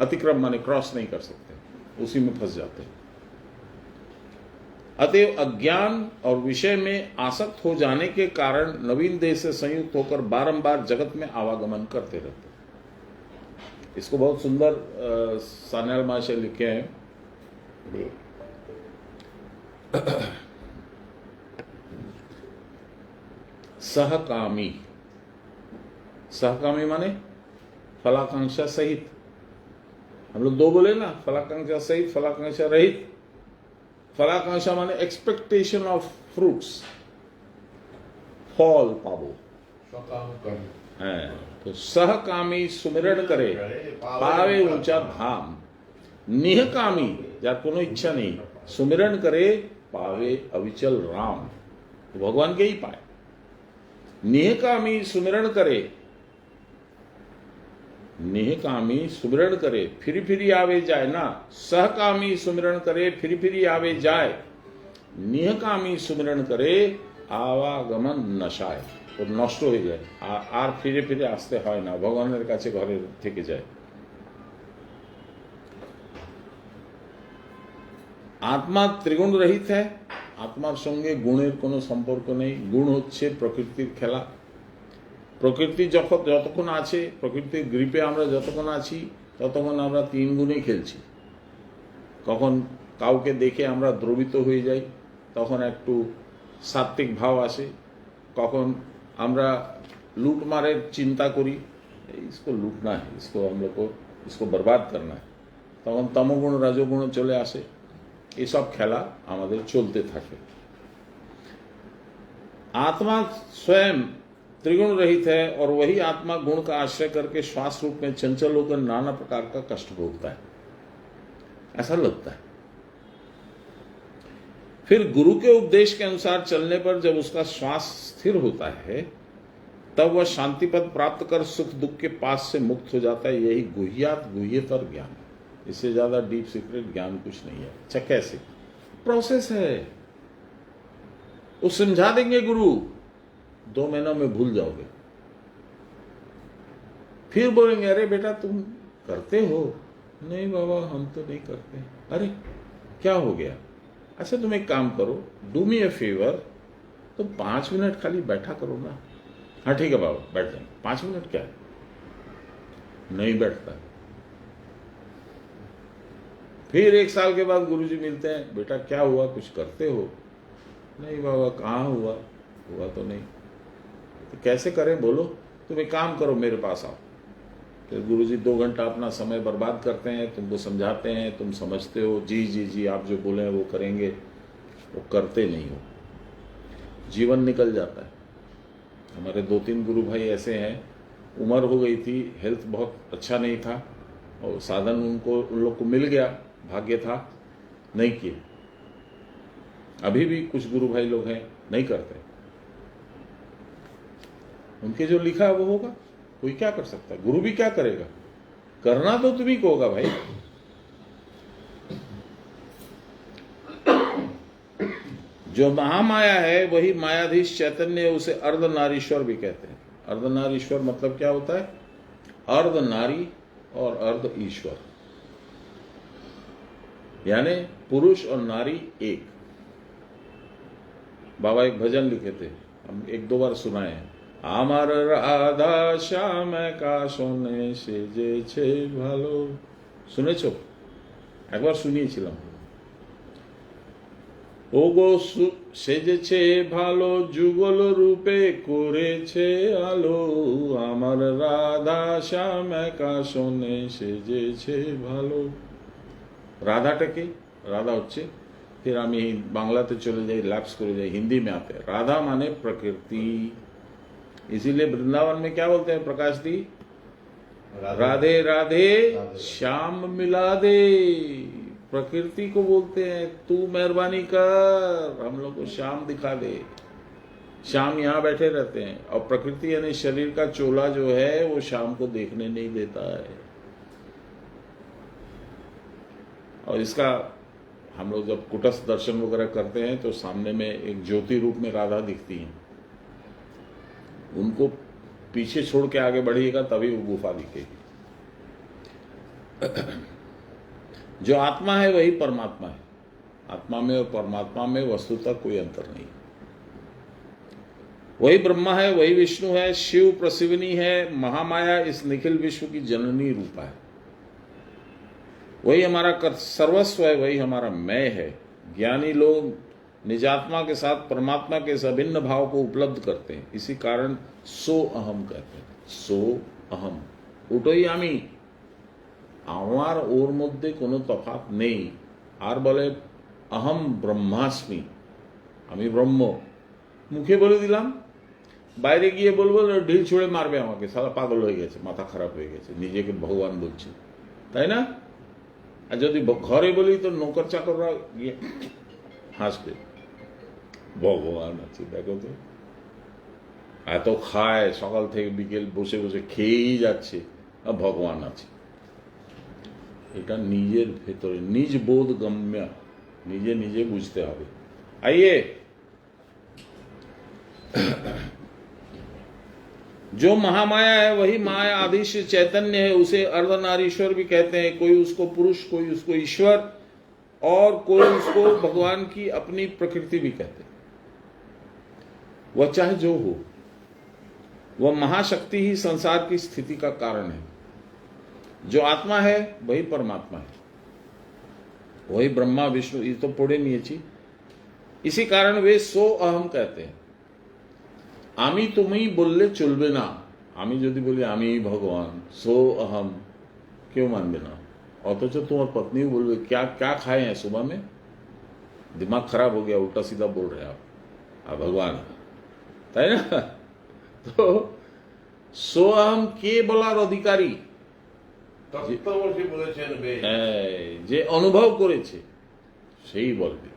अतिक्रम माने क्रॉस नहीं कर सकते, उसी में फंस जाते हैं। अतएव अज्ञान और विषय में आसक्त हो जाने के कारण नवीन देह से संयुक्त होकर बारंबार जगत में आवागमन करते रहते हैं। इसको बहुत सुंदर सान्याल महाशय लिखे हैं। सहकामी, सहकामी माने फलाकांक्षा सहित। हम लोग 2 बोले ना, फलाकांक्षा सहित, फलाकांक्षा रहित। ফলাকাঙ্ক্ষা মানে এক্সপেকটেশন অফ ফ্রুটস, ফল পাবো। হ্যাঁ, তো সহকামী সুমিরণ করে পাবে ऊंचा धाम। निहकामी, যার কোনো ইচ্ছা নেই, सुमिरन करे पावे अविचल राम, तो भगवान के ही पाए। निहकामी सुमिरन करे, निहकामी सुमिरन करे फिर आवे जाए ना, सहकामी सुमिरन करे फिर आवे जाए, निहकामी सुमिरन करे आवागमन नशाय, ও নষ্ট হয়ে যায়, আর ফিরে আসতে হয় না, ভগবানের কাছে ঘরে থেকে যায়। আত্মা ত্রিগুণ রহিত है, আত্মার সঙ্গে গুণের কোনো সম্পর্ক নেই। গুণ হচ্ছে প্রকৃতির খেলা। প্রকৃতি যতক্ষণ আছে, প্রকৃতির গ্রিপে আমরা যতক্ষণ আছি, ততক্ষণ আমরা তিন গুণেই খেলছি। কখন কাউকে দেখে আমরা দ্রবিত হয়ে যাই, তখন একটু সাত্ত্বিক ভাব আসে। কখন আমরা লুটমারের চিন্তা করি, इसको लूटना है, इसको हम लोग को इसको बर्बाद करना है, তখন তমগুণ রজগুণ চলে আসে। এসব খেলা আমাদের চলতে থাকে। आत्मा स्वयं त्रिगुण रहित है और वही आत्मा गुण का आश्रय करके श्वास रूप में चंचल होकर नाना प्रकार का कष्ट भोगता है, ऐसा लगता है। फिर गुरु के उपदेश के अनुसार चलने पर जब उसका श्वास स्थिर होता है, तब वह शांति पद प्राप्त कर सुख दुख के पास से मुक्त हो जाता है। यही गुह्यतर ज्ञान, इससे ज्यादा डीप सीक्रेट ज्ञान कुछ नहीं है। अच्छा, कैसे? प्रोसेस है, वो समझा देंगे गुरु, 2 महीनों में भूल जाओगे। फिर बोलेंगे अरे बेटा तुम करते हो? नहीं बाबा हम तो नहीं करते। अरे क्या हो गया? अच्छा तुम एक काम करो, डू मी ए फेवर, तो 5 मिनट खाली बैठा करो ना। हाँ ठीक है बाबा बैठ जाए। 5 मिनट क्या है? नहीं बैठता। फिर 1 साल के बाद गुरुजी मिलते हैं, बेटा क्या हुआ, कुछ करते हो? नहीं बाबा कहाँ हुआ तो नहीं। तो कैसे करें बोलो? तुम एक काम करो मेरे पास आओ। फिर गुरुजी 2 घंटा अपना समय बर्बाद करते हैं, तुमको समझाते हैं, तुम समझते हो, जी आप जो बोले हैं वो करेंगे, वो करते नहीं हो, जीवन निकल जाता है। हमारे 2-3 गुरु भाई ऐसे हैं, उम्र हो गई थी, हेल्थ बहुत अच्छा नहीं था, और साधन उन लोग को मिल गया, भाग्य था, नहीं किए। अभी भी कुछ गुरु भाई लोग हैं नहीं करते, उनके जो लिखा है वो होगा, कोई क्या कर सकता है, गुरु भी क्या करेगा, करना तो तुम्ही को होगा भाई। जो महामाया है वही मायाधीश चैतन्य, उसे अर्धनारीश्वर भी कहते हैं। अर्धनारीश्वर मतलब क्या होता है? अर्ध नारी और अर्ध ईश्वर, यानी पुरुष और नारी एक। बाबा एक भजन लिखे थे, हम 1-2 बार सुनाए हैं। আমার রাধা শ্যাম একা শোনে সেজেছে ভালো, শুনেছো? একবার শুনিয়েছিলাম। ও গো সেজেছে ভালো, যুগল রূপে করেছে আলো, আমার রাধা শ্যাম একা শোনে সেজেছে ভালো। রাধাটাকে, রাধা হচ্ছে, फिर আমি বাংলাতে চলে যাই, ল্যাপস করে যাই, हिंदी में आते हैं। राधा माने प्रकृति, इसीलिए वृंदावन में क्या बोलते हैं प्रकाश दी? राधे राधे श्याम मिला दे। प्रकृति को बोलते हैं तू मेहरबानी कर, हम लोग को श्याम दिखा दे। श्याम यहाँ बैठे रहते हैं, और प्रकृति यानी शरीर का चोला जो है वो श्याम को देखने नहीं देता है। और इसका हम लोग जब कुटस्थ दर्शन वगैरह करते हैं तो सामने में एक ज्योति रूप में राधा दिखती हैं, उनको पीछे छोड़ के आगे बढ़िएगा तभी वो गुफा दिखेगी। जो आत्मा है वही परमात्मा है, आत्मा में और परमात्मा में वस्तुतः कोई अंतर नहीं। वही ब्रह्मा है, वही विष्णु है, शिव प्रसिवनी है, महामाया इस निखिल विश्व की जननी रूपा है। वही हमारा सर्वस्व है, वही हमारा मैं है। ज्ञानी लोग निजात्मा के साथ परमात्मा के इस अभिन्न भाव को उपलब्ध करते हैं, इसी कारण सो अहम कहते हैं। सो अहम, ওটাই আমি, আমার ওর মধ্যে কোনো তফাৎ নেই। আর বলে अहम ब्रह्मास्मि, আমি ব্রহ্ম, মুখে বলে দিলাম, বাইরে গিয়ে বলবো ঢিল ছুঁড়ে মারবে আমাকে, সারা পাগল হয়ে গেছে, মাথা খারাপ হয়ে গেছে, নিজেকে ভগবান বলছে, তাই না? আর যদি ঘরে বলি তো নৌকর চাকররা গিয়ে হাসবে, ভগবান আছে দেখো তো, এত খায় সকাল থেকে বিকেল বসে বসে খেয়েই যাচ্ছে, আর ভগবান আছে। এটা নিজের ভেতরে নিজ বোধ গম্য, নিজে নিজে বুঝতে হবে। आइए, जो महामाया है वही माया आदि से चैतन्य है, उसे अर्धनारीश्वर भी कहते हैं। कोई उसको पुरुष, कोई उसको ईश्वर, और कोई उसको भगवान की अपनी प्रकृति भी कहते हैं। वह चाहे जो हो, वह महाशक्ति ही संसार की स्थिति का कारण है। जो आत्मा है वही परमात्मा है, वही ब्रह्मा विष्णु, ये तो पढ़े नहीं अच्छी। इसी कारण वे सो अहम कहते हैं। आमी तुम्ही बोलले चलबे ना, आमी यदि बोली आमी भगवान, सो अहम क्यों मानबे ना? অথচ তোমার पत्नी बोलबे क्या क्या खाए हैं सुबह में, दिमाग खराब हो गया, उल्टा सीधा बोल रहे हैं आप भगवान, তাই না? তো সো अहम কে বলার অধিকারী?
তত্ত্বমসি বলেছেন বেশ।
যে অনুভব করেছে সেই বলবে।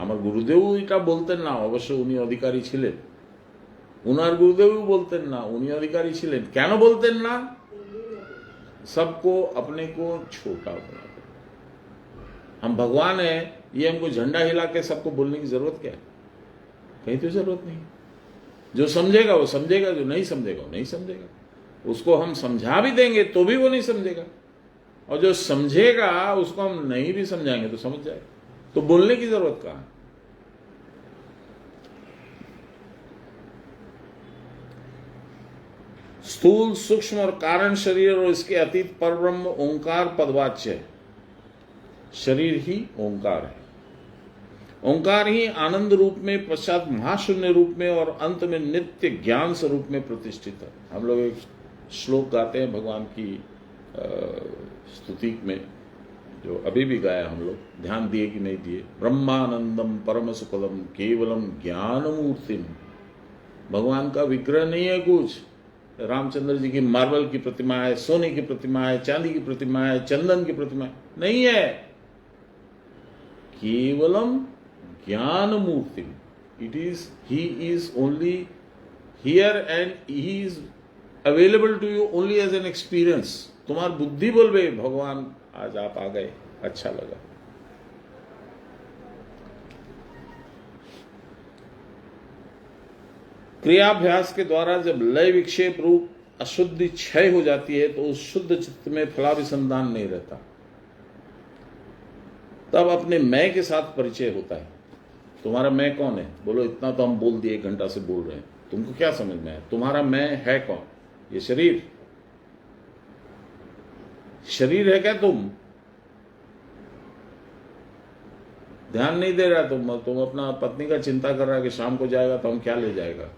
আমার গুরুদেব এটা বলতেন না, অবশ্য উনি অধিকারী ছিলেন, উনার গুরুদেব বলতেন না, উনি অধিকারী ছিলেন। কেন বলতেন না? सबको अपने को छोटा बना, हम भगवान है, ये हमको झंडा हिला के सबको बोलने की जरूरत क्या है? कहीं तो जरूरत नहीं। जो समझेगा वो समझेगा, जो नहीं समझेगा वो नहीं समझेगा। उसको हम समझा भी देंगे तो भी वो नहीं समझेगा, और जो समझेगा उसको हम नहीं भी समझाएंगे तो समझ जाएगा। तो बोलने की जरूरत कहां है? स्थूल, सूक्ष्म और कारण शरीर और इसके अतीत परब्रह्म ओंकार पदवाच्य है। शरीर ही ओंकार है, ओंकार ही आनंद रूप में, पश्चात महाशून्य रूप में और अंत में नित्य ज्ञान स्वरूप में प्रतिष्ठित है। हम लोग एक श्लोक गाते हैं भगवान की स्तुति में, जो अभी भी गाया हम लोग, ध्यान दिए कि नहीं दिए। ब्रह्मानंदम परम सुखदम केवलम ज्ञानमूर्तिम, भगवान का विग्रह नहीं है कुछ। रामचंद्र जी की मार्बल की प्रतिमा है, सोने की प्रतिमा है, चांदी की प्रतिमा है, चंदन की प्रतिमा है, नहीं है। केवलम ज्ञान मूर्ति, it is, he is only here and he is available to you only as an experience. तुम्हारी बुद्धि बोलबे भगवान आज आप आ गए, अच्छा लगा। क्रियाभ्यास के द्वारा जब लय विक्षेप रूप अशुद्धि क्षय हो जाती है तो उस शुद्ध चित्त में फलाभिसंधान नहीं रहता, तब अपने मैं के साथ परिचय होता है। तुम्हारा मैं कौन है? बोलो इतना तो हम बोल दिए, 1 घंटा से बोल रहे हैं, तुमको क्या समझ में है? तुम्हारा मैं है कौन? ये शरीर, शरीर है क्या तुम? ध्यान नहीं दे रहा तुम अपना पत्नी का चिंता कर रहा है कि शाम को जाएगा तो हम क्या ले जाएगा,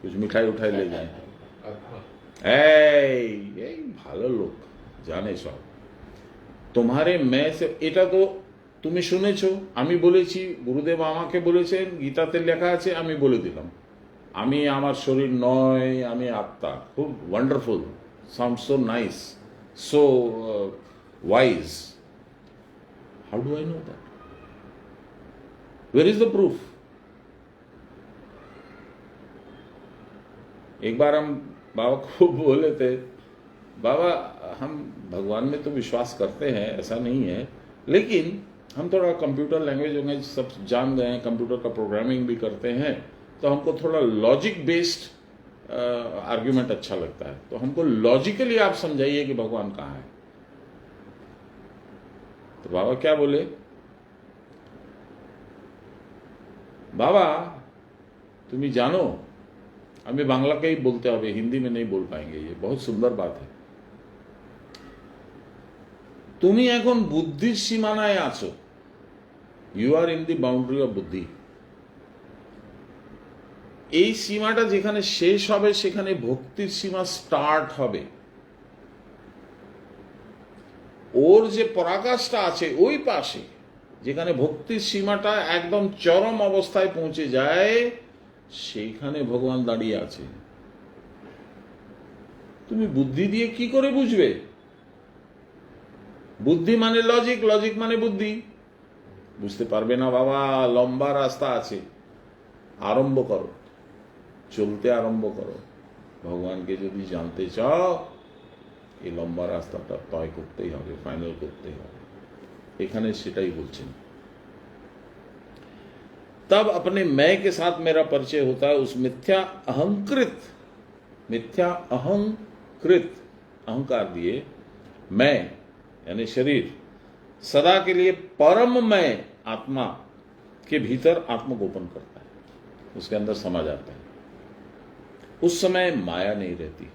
कुछ मिठाई उठाई ले जाएंगे। এই ভালো লোক জানে সব। তোমারে मैं से, এটা তো তুমি শুনেছো, আমি বলেছি, গুরুদেব আমাকে বলেছেন, গীতাতে লেখা আছে, আমি বলে দিলাম। আমি আমার শরীর নয়, আমি আত্মা। খুব wonderful, sound so nice, so wise. How do I know that? Where is the proof? एक बार हम बाबा को बोले थे, बाबा हम भगवान में तो विश्वास करते हैं, ऐसा नहीं है, लेकिन हम थोड़ा कंप्यूटर लैंग्वेज सब जान गए हैं, कंप्यूटर का प्रोग्रामिंग भी करते हैं, तो हमको थोड़ा लॉजिक बेस्ड आर्ग्यूमेंट अच्छा लगता है, तो हमको लॉजिकली आप समझाइए कि भगवान कहाँ है। तो बाबा क्या बोले? बाबा तुम्हें जानो, हमें बांग्ला का ही बोलते হবে, हिंदी में नहीं बोल पाएंगे, ये बहुत सुंदर बात है। তুমি এখন বুদ্ধির সীমানায় আছো, you are in the boundary of buddhi. এই সীমাটা যেখানে শেষ হবে সেখানে ভক্তির সীমা স্টার্ট হবে। ওর যে পরাকাশটা আছে ওই পাশে, যেখানে ভক্তির সীমাটা একদম চরম অবস্থায় পৌঁছে যায়, সেইখানে ভগবান দাঁড়িয়ে আছে। তুমি বুদ্ধি দিয়ে কি করে বুঝবে? বুদ্ধি মানে লজিক, লজিক মানে বুদ্ধি। বুঝতে পারবে না বাবা, লম্বা রাস্তা আছে। আরম্ভ করো, চলতে আরম্ভ করো। ভগবানকে যদি জানতে চাও, এই লম্বা রাস্তাটা তয় করতেই হবে, ফাইনাল করতেই হবে। এখানে সেটাই বলছেন। तब अपने मैं के साथ मेरा परिचय होता है, उस मिथ्या अहंकृत अहंकार दिए मैं यानी शरीर सदा के लिए परम मैं आत्मा के भीतर आत्मगोपन करता है, उसके अंदर समा जाता है। उस समय माया नहीं रहती,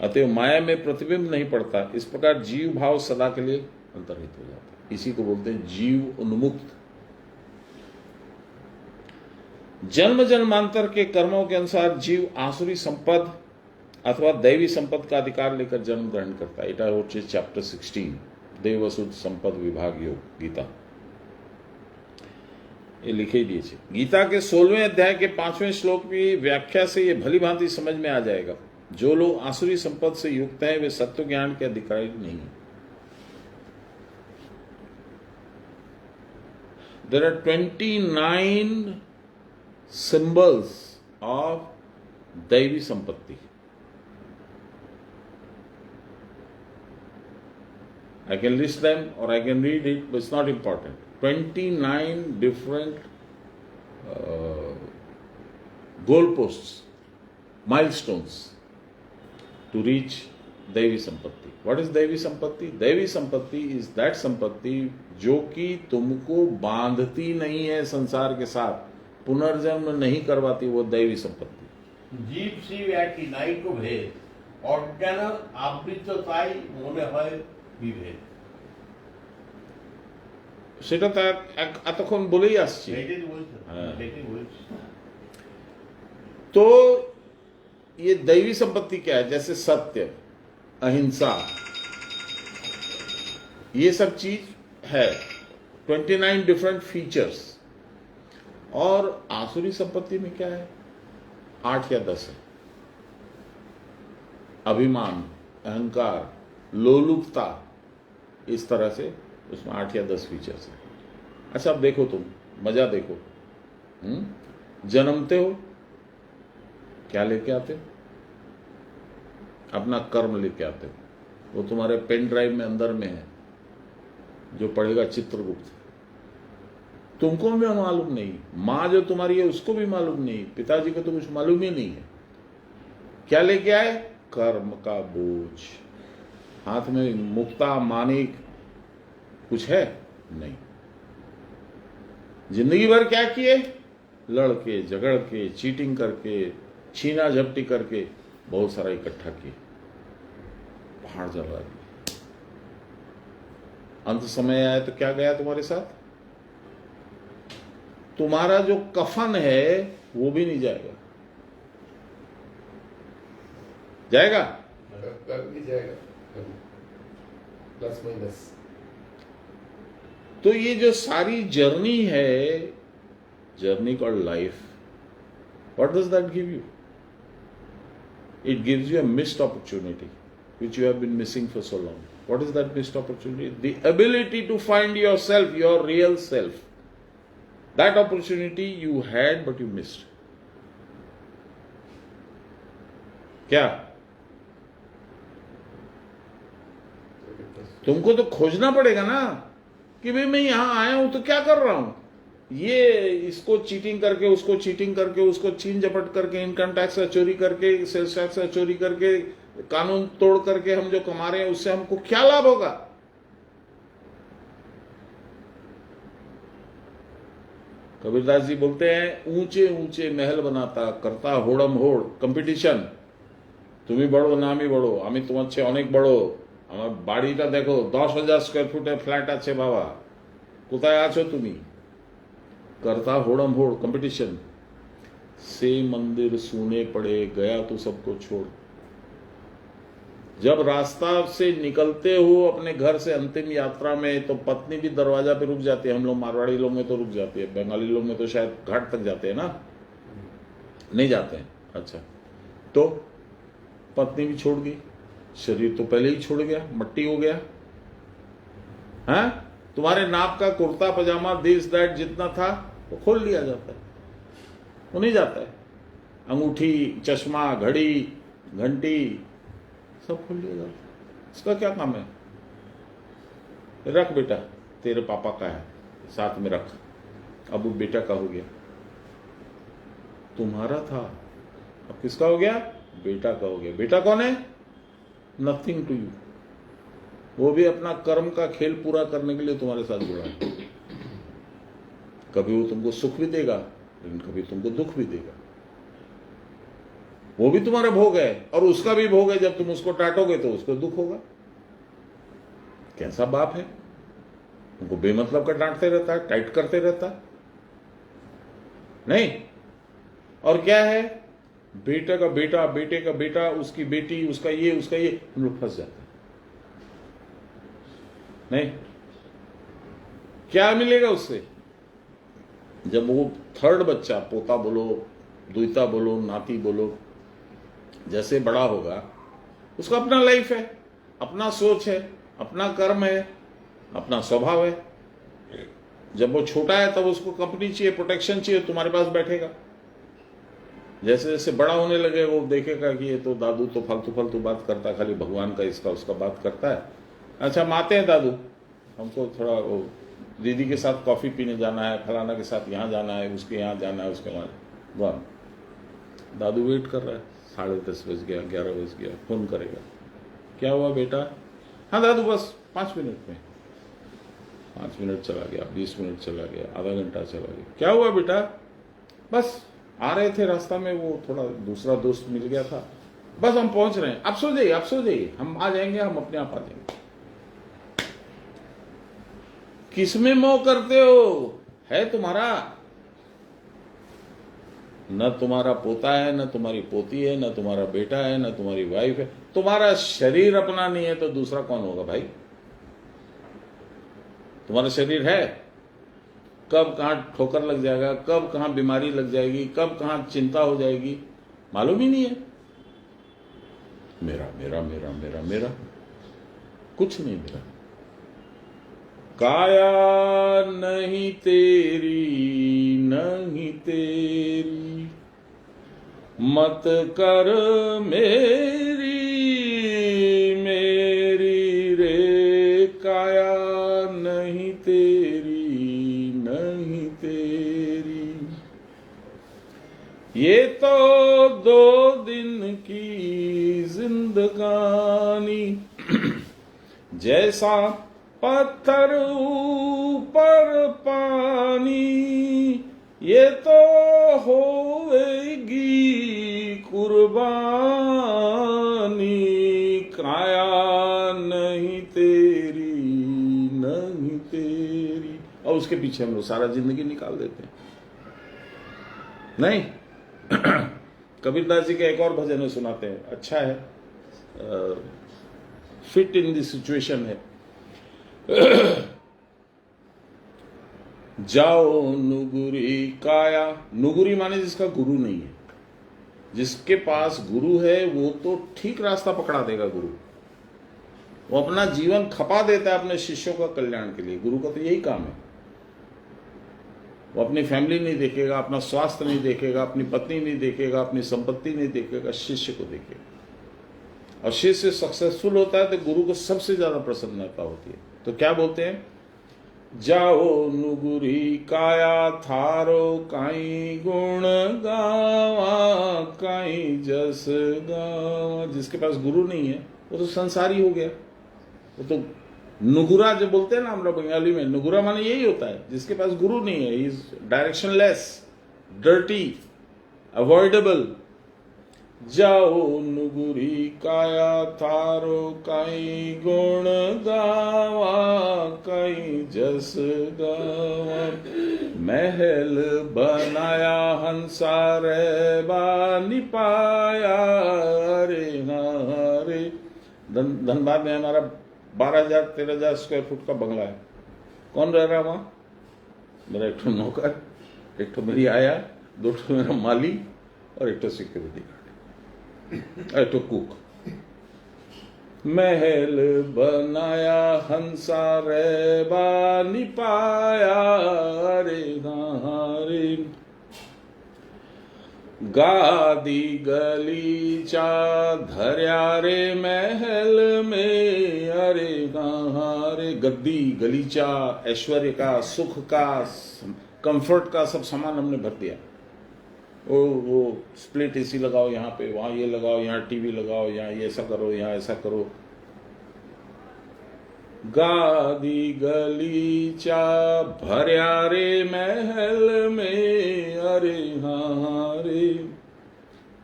अतएव माया में प्रतिबिंब नहीं पड़ता। इस प्रकार जीव भाव सदा के लिए अंतर्हित हो जाता है। इसी को बोलते हैं जीव उन्मुक्त। जन्म जन्मांतर के कर्मों के अनुसार जीव आसुरी संपद अथवा दैवी संपद का अधिकार लेकर जन्म ग्रहण करता है। এটা হচ্ছে चैप्टर 16 देवसुद संपद विभाग योग गीता। ये लिखे ही दिए। गीता के 16वें अध्याय के 5वें श्लोक की व्याख्या से ये भली भांति समझ में आ जाएगा। जो लोग आसुरी संपद से युक्त हैं वे सत्व ज्ञान के अधिकारी नहीं है। There are 29 symbols of दैवी संपत्ति। I can list them or I can read it, but it's not important. 29 different goalposts, milestones to reach दैवी संपत्ति। What is दैवी संपत्ति? दैवी संपत्ति is that संपत्ति जो कि तुमको बांधती नहीं है संसार के साथ, पुनर्जन्म नहीं करवाती, वो दैवी संपत्ति।
জীব শিব একই নাইকো ভেদ, অজ্ঞান আবৃত তাই মনে হয় বিভেদ।
সেটা তো এতক্ষণ বলেই আসছি।
এটাই বলছি, এটাই বলছি।
तो ये दैवी संपत्ति क्या है? जैसे सत्य, अहिंसा, ये सब चीज है, 29 डिफरेंट फीचर्स। और आसुरी संपत्ति में क्या है? 8 या 10 है। अभिमान, अहंकार, लोलुपता, इस तरह से उसमें 8 या 10 फीचर्स है। अच्छा अब देखो, तुम मजा देखो। जन्मते हो, क्या लेके आते हो? अपना कर्म लेके आते हो। वो तुम्हारे पेन ड्राइव में अंदर में है, जो पढ़ेगा चित्रगुप्त। तुमको भी मालूम नहीं, माँ जो तुम्हारी है उसको भी मालूम नहीं, पिताजी को तो कुछ मालूम ही नहीं है। क्या लेके आए? कर्म का बोझ। हाथ में मुक्ता मानिक कुछ है नहीं। जिंदगी भर क्या किए? लड़के झगड़ के, चीटिंग करके, छीना झपटी करके बहुत सारा इकट्ठा किए, पहाड़ जला दिए। अंत समय आया तो क्या गया तुम्हारे साथ? तुम्हारा जो कफन है वो भी नहीं जाएगा। जाएगा?
कभी जाएगा, प्लस माइनस।
तो ये जो सारी जर्नी है, journey called life, what does that give you? It gives you a missed opportunity which you have been missing for so long. What is that missed opportunity? The ability to find yourself, your real self. That opportunity you had but you missed. क्या? तुमको तो खोजना पड़ेगा ना कि भाई मैं यहां आया हूं तो क्या कर रहा हूं। ये इसको चीटिंग करके, उसको चीटिंग करके, उसको छीन झपट करके, इनकम टैक्स से चोरी करके, सेल्स टैक्स से चोरी करके, कानून तोड़ करके हम जो कमा रहे हैं उससे हमको क्या लाभ होगा? कबीरदास जी बोलते हैं, ऊंचे ऊंचे महल बनाता करता होड़म होड़ कंपिटिशन। তুমি বড় না আমি বড়, আমি তোমার চেয়ে অনেক বড়, আমার বাড়িটা দেখো 10,000 স্কয়ার ফুটের ফ্ল্যাট আছে বাবা, কোথায় আছো তুমি? करता होड़म होड़ कंपटीशन से मंदिर सूने पड़े, गया तो सबको छोड़। जब रास्ता से निकलते हो अपने घर से अंतिम यात्रा में, तो पत्नी भी दरवाजा पे रुक जाती है। हम लोग मारवाड़ी लोग में तो रुक जाती है, बंगाली लोग में तो शायद घाट तक जाते हैं ना, नहीं जाते हैं। अच्छा, तो पत्नी भी छोड़ गई, शरीर तो पहले ही छोड़ गया, मट्टी हो गया। हैं, तुम्हारे नाप का कुर्ता पजामा दिस दैट जितना था वो खोल लिया जाता है, वो नहीं जाता है। अंगूठी, चश्मा, घड़ी, घंटी सब खोल लिया जाता है। इसका क्या काम है? रख बेटा, तेरे पापा का है, साथ में रख। अब वो बेटा का हो गया, तुम्हारा था, अब किसका हो गया? बेटा का हो गया। बेटा कौन है? Nothing to you. वो भी अपना कर्म का खेल पूरा करने के लिए तुम्हारे साथ जुड़ा है। कभी वो तुमको सुख भी देगा, लेकिन कभी तुमको दुख भी देगा। वो भी तुम्हारा भोग है और उसका भी भोग है। जब तुम उसको डांटोगे तो उसको दुख होगा। कैसा बाप है, उनको बेमतलब का डांटते रहता है, टाइट करते रहता है। नहीं, और क्या है, बेटे का बेटा, बेटे का बेटा, उसकी बेटी, उसका ये, हम लोग फंस जाते हैं। नहीं, क्या मिलेगा उससे? जब वो थर्ड बच्चा, पोता बोलो, दुईता बोलो, नाती बोलो, जैसे बड़ा होगा, उसका अपना लाइफ है, अपना सोच है, अपना कर्म है, अपना स्वभाव है। जब वो छोटा है तब उसको कंपनी चाहिए, प्रोटेक्शन चाहिए, तुम्हारे पास बैठेगा। जैसे जैसे बड़ा होने लगे वो देखेगा कि ये तो दादू तो फालतू बात करता है, खाली भगवान का इसका उसका बात करता है। अच्छा, हम आते हैं दादू, हमको थोड़ा वो दीदी के साथ कॉफी पीने जाना है, फलाना के साथ यहाँ जाना है, उसके यहाँ जाना है, उसके वहाँ। वाह, दादू वेट कर रहा है, 10:30 बज गया, 11 बज गया, फोन करेगा, क्या हुआ बेटा? हाँ दादू, बस 5 मिनट में। 5 मिनट चला गया, 20 मिनट चला गया, आधा घंटा चला गया। क्या हुआ बेटा? बस आ रहे थे, रास्ता में वो थोड़ा दूसरा दोस्त मिल गया था, बस हम पहुंच रहे हैं। आप सो जाइए, आप सो जाइए, हम आ जाएंगे, हम अपने आप आ जाएंगे। किसमें मोह करते हो? है तुम्हारा? न तुम्हारा पोता है, न तुम्हारी पोती है, न तुम्हारा बेटा है, न तुम्हारी वाइफ है। तुम्हारा शरीर अपना नहीं है तो दूसरा कौन होगा भाई? तुम्हारा शरीर है, कब कहां ठोकर लग जाएगा, कब कहां बीमारी लग जाएगी, कब कहां चिंता हो जाएगी, मालूम ही नहीं है। मेरा मेरा मेरा मेरा मेरा कुछ नहीं मेरा। काया नहीं तेरी, नहीं तेरी, मत कर मेरी मेरी रे। काया नहीं तेरी, नहीं तेरी, ये तो 2 दिन की जिंदगानी, जैसा पत्थर ऊपर पानी, ये तो होएगी कुर्बानी। काया नहीं तेरी, नहीं तेरी। और उसके पीछे हम लोग सारा जिंदगी निकाल देते हैं। नहीं, कबीरदास जी का एक और भजन सुनाते हैं, अच्छा है, फिट इन द सिचुएशन है। जाओ नुगुरी काया, नुगुरी माने जिसका गुरु नहीं है। जिसके पास गुरु है वो तो ठीक रास्ता पकड़ा देगा। गुरु वो अपना जीवन खपा देता है अपने शिष्यों का कल्याण के लिए। गुरु का तो यही काम है। वो अपनी फैमिली नहीं देखेगा, अपना स्वास्थ्य नहीं देखेगा, अपनी पत्नी नहीं देखेगा, अपनी संपत्ति नहीं देखेगा, शिष्य को देखेगा। और शिष्य सक्सेसफुल होता है तो गुरु को सबसे ज्यादा प्रसन्नता होती है। तो क्या बोलते हैं? जाओ नुगुरी काया थारो, काई गुण गावा, काई जस गावा। जिसके पास गुरु नहीं है वो तो संसारी हो गया। वो तो नुगुरा जो बोलते हैं ना हम लोग बंगाली में, नुगुरा माने यही होता है जिसके पास गुरु नहीं है। Is directionless, dirty, avoidable. जाओ नुगुरी काया थारो, काई गुण गावा, काई जस गावा। महल बनाया हंसा रहबा निपाया, रे हारे। धनबाद में हमारा 12,000-13,000 स्क्वायर फुट का बंगला है। कौन रह रहा है वहाँ? मेरा एक ठो नौकर, एक ठो मेरी आया, 2 ठो मेरा माली और एक ठो सिक्योरिटी गार्ड, एक ठो कुक। महल बनाया हंसा रेबा निपाया रे रे, गादी गलीचा धर्या रे महल में अरे कहाँ रे। गद्दी गलीचा, ऐश्वर्य का, सुख का, कंफर्ट का सब सामान हमने भर दिया। वो स्प्लिट एसी लगाओ यहाँ पे, वहाँ ये लगाओ, यहाँ टीवी लगाओ, यहाँ ये ऐसा करो, यहाँ ऐसा करो। गादी गलीचा भर्या रे महल में अरे हाँ रे,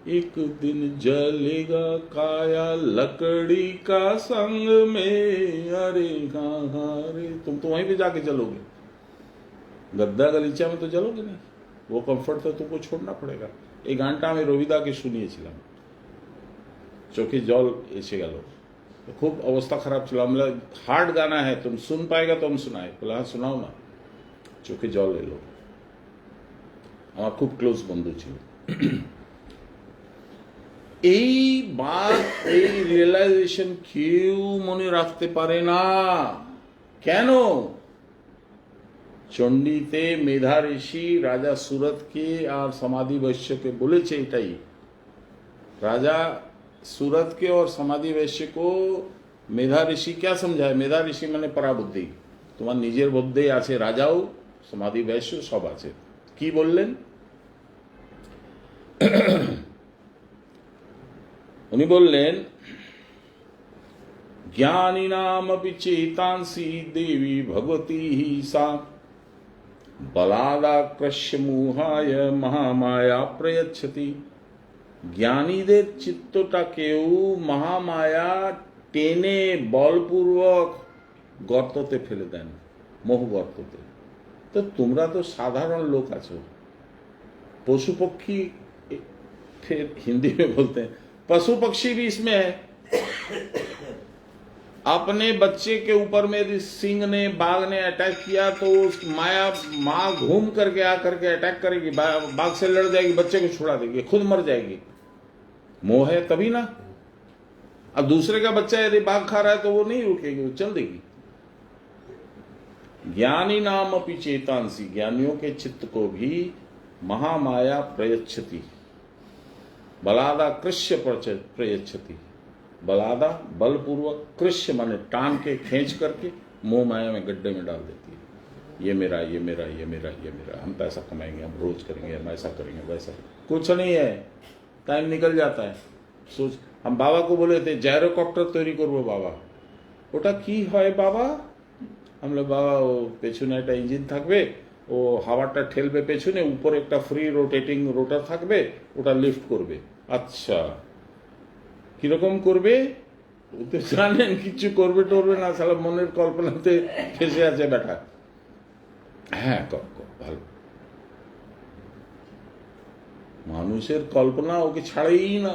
एक दिन जलेगा काया लकड़ी का संग में अरे हाँ रे। तुम तो वहीं पे जाके जलोगे, गद्दा गलीचा में तो जलोगे नहीं। वो कंफर्ट तो तुमको छोड़ना पड़ेगा। এই গানটা আমি রবিদাকে শুনিয়েছিলাম, চোখে জল এসে গেল, খুব অবস্থা খারাপ ছিল। আমরা হার্ড গানা হ্যাঁ, तुम सुन पाएगा तो हम सुनाए, বলে হ্যাঁ শোনাও না। চোখে জল এলো। আমার খুব ক্লোজ বন্ধু ছিল। এই বাত, এই রিয়েলাইজেশন কেউ মনে রাখতে পারে না। কেন? চণ্ডীতে মেধা ঋষি राजा सूरत के और समाधि वैश्य के बोले चे एटाई। राजा सूरत के और समाधि वैश्य को मेधा ऋषि क्या समझाए? मेधा ऋषि माने पराबुद्धि, তোমার নিজের মধ্যে আছে, রাজাও সমাধি বৈশ্য সব আছে। কি বললেন? উনি বললেন ज्ञानी नाम अपि चेतांसी देवी भगवती ही सा, बलादाकृष्य मुहाय महामाया प्रयच्छति। জ্ঞানীদের চিত্তটাকেও মহামায়া টেনে বলপূর্বক গর্ততে ফেলে দেন, মোহ গর্ততে। তো তোমরা তো সাধারণ লোক আছো, পশু पक्षी, फिर हिंदी में बोलते हैं पशु पक्षी भी इसमें है। अपने बच्चे के ऊपर में यदि सिंह ने, बाघ ने अटैक किया तो उस माया माँ घूम करके आकर के अटैक करेगी, बाघ से लड़ जाएगी, बच्चे को छुड़ा देगी, खुद मर जाएगी। मोह है तभी ना। अब दूसरे का बच्चा यदि बाघ खा रहा है तो वो नहीं रुकेगी, वो चल देगी। ज्ञानी नाम अपि चेतांसी, ज्ञानियों के चित्त को भी महामाया प्रयच्छति, बलादा कृष्य प्रयच्छति। बलादा बलपूर्वक, कृष्य माने टांग के, खींच करके मोह माया में गड्ढे में डाल देती है। ये मेरा, ये मेरा, ये मेरा, ये मेरा, हम पैसा कमाएंगे, हम रोज करेंगे, हम ऐसा करेंगे, वैसा। कुछ नहीं है, टाइम निकल जाता है। सोच, हम बाबा को बोले थे জাইরোকপ্টার তৈরি করবো বাবা। ওটা কি হয় বাবা? আমরা বাবা, ও পেছনে একটা ইঞ্জিন থাকবে, ও হাওয়াটা ঠেলবে পেছনে, উপরে একটা ফ্রি রোটেটিং রোটার থাকবে, ওটা লিফট করবে। আচ্ছা, কিরকম করবে? ও তো জানেন কিছু করবে টরবে না, সালা মনের কল্পনাতে ফেসে আছে বেটা। হ্যাঁ ভালো, মানুষের কল্পনা ওকে ছাড়েই না।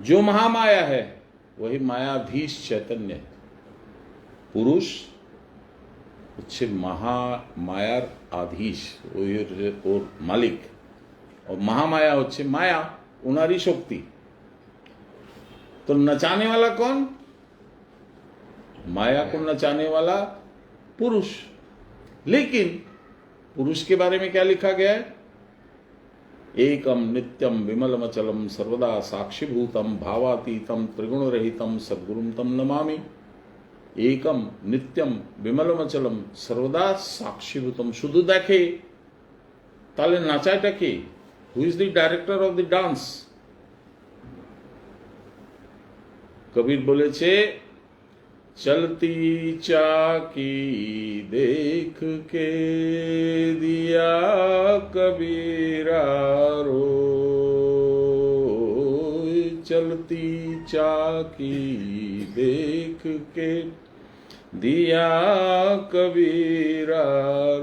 जो महामाया है वही मायाधीश चैतन्य है। पुरुष হচ্ছে মায়ার আধীশ, ওর মালিক, और महामाया হচ্ছে माया, उनारी शक्ति। तो नचाने वाला कौन? माया को नचाने वाला पुरुष। लेकिन पुरुष के बारे में क्या लिखा गया है? एकम नित्यम विमलमचलम सर्वदा साक्षीभूतम भावातीतम त्रिगुण रहितम सद्गुरुम तम नमामि। एकम नित्यम विमलमचलम सर्वदा साक्षीभूतम, শুধু দেখে। তাহলে নাচাটা কে? Who is the director of the dance? Kabir বলেছে चलती चाकी देख के दिया कबीरा रोय, चलती चाकी देख के दिया कबीरा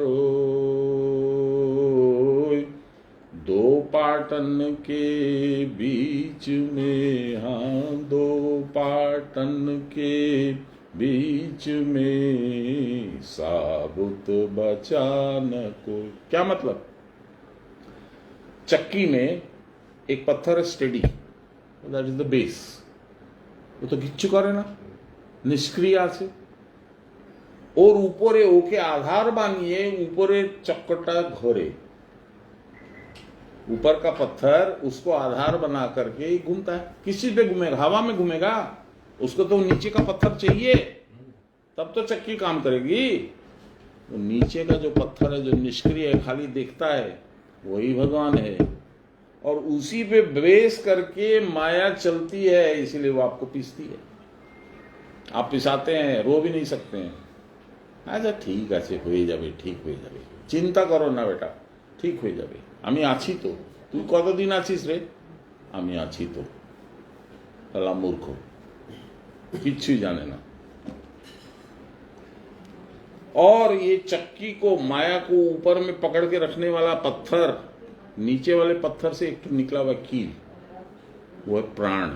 रोय। दो पाटन के बीच में, हाँ दो पाटन के बीच में, साबुत बचा न कोई। क्या मतलब? चक्की में एक पत्थर है steady, that is the base, वो तो घिच चुका है ना निष्क्रिय से, और ऊपरे ओके आधार बानिए, ऊपरे चक्कटा घोरे, ऊपर का पत्थर उसको आधार बना करके ही घूमता है। किस चीज पे घूमेगा? हवा में घूमेगा, उसको तो नीचे का पत्थर चाहिए, तब तो चक्की काम करेगी। तो नीचे का जो पत्थर है, जो निष्क्रिय है, खाली देखता है, वही भगवान है, और उसी पे बेस करके माया चलती है, इसीलिए वो आपको पीसती है। आप पिसाते हैं, रो भी नहीं सकते हैं। अच्छा ठीक আছে, হয়ে যাবে, ঠিক হয়ে যাবে, চিন্তা করো না বেটা, ঠিক হয়ে যাবে, আমি আছি তো। তুই কতদিন আছিস রে? আমি আছি তো। শালা মূর্খ, কিচ্ছুই জানে না। और ये चक्की को, माया को ऊपर में पकड़ के रखने वाला पत्थर, नीचे वाले पत्थर से एक निकला हुआ कील, वो है प्राण।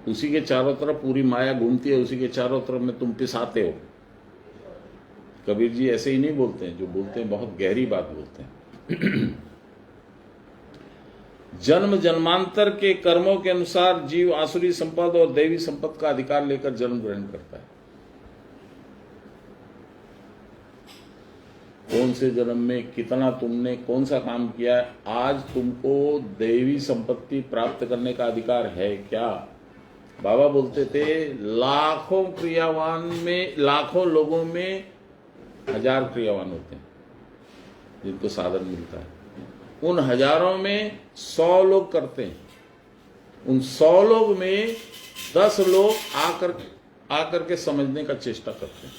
उसी के चारों तरफ पूरी माया घूमती है, उसी के चारों तरफ में तुम पिसाते हो। कबीर जी ऐसे ही नहीं बोलते हैं, जो बोलते हैं बहुत गहरी बात बोलते हैं। जन्म जन्मांतर के कर्मों के अनुसार जीव आसुरी संपद और दैवी संपद का अधिकार लेकर जन्म ग्रहण करता है। कौन से जन्म में कितना तुमने कौन सा काम किया है, आज तुमको दैवी संपत्ति प्राप्त करने का अधिकार है क्या? बाबा बोलते थे लाखों क्रियावान में, लाखों लोगों में 1000 क्रियावान होते हैं जिनको साधन मिलता है। उन हजारों में 100 लोग करते हैं, उन 100 लोग में 10 लोग आकर के समझने का चेष्टा करते हैं।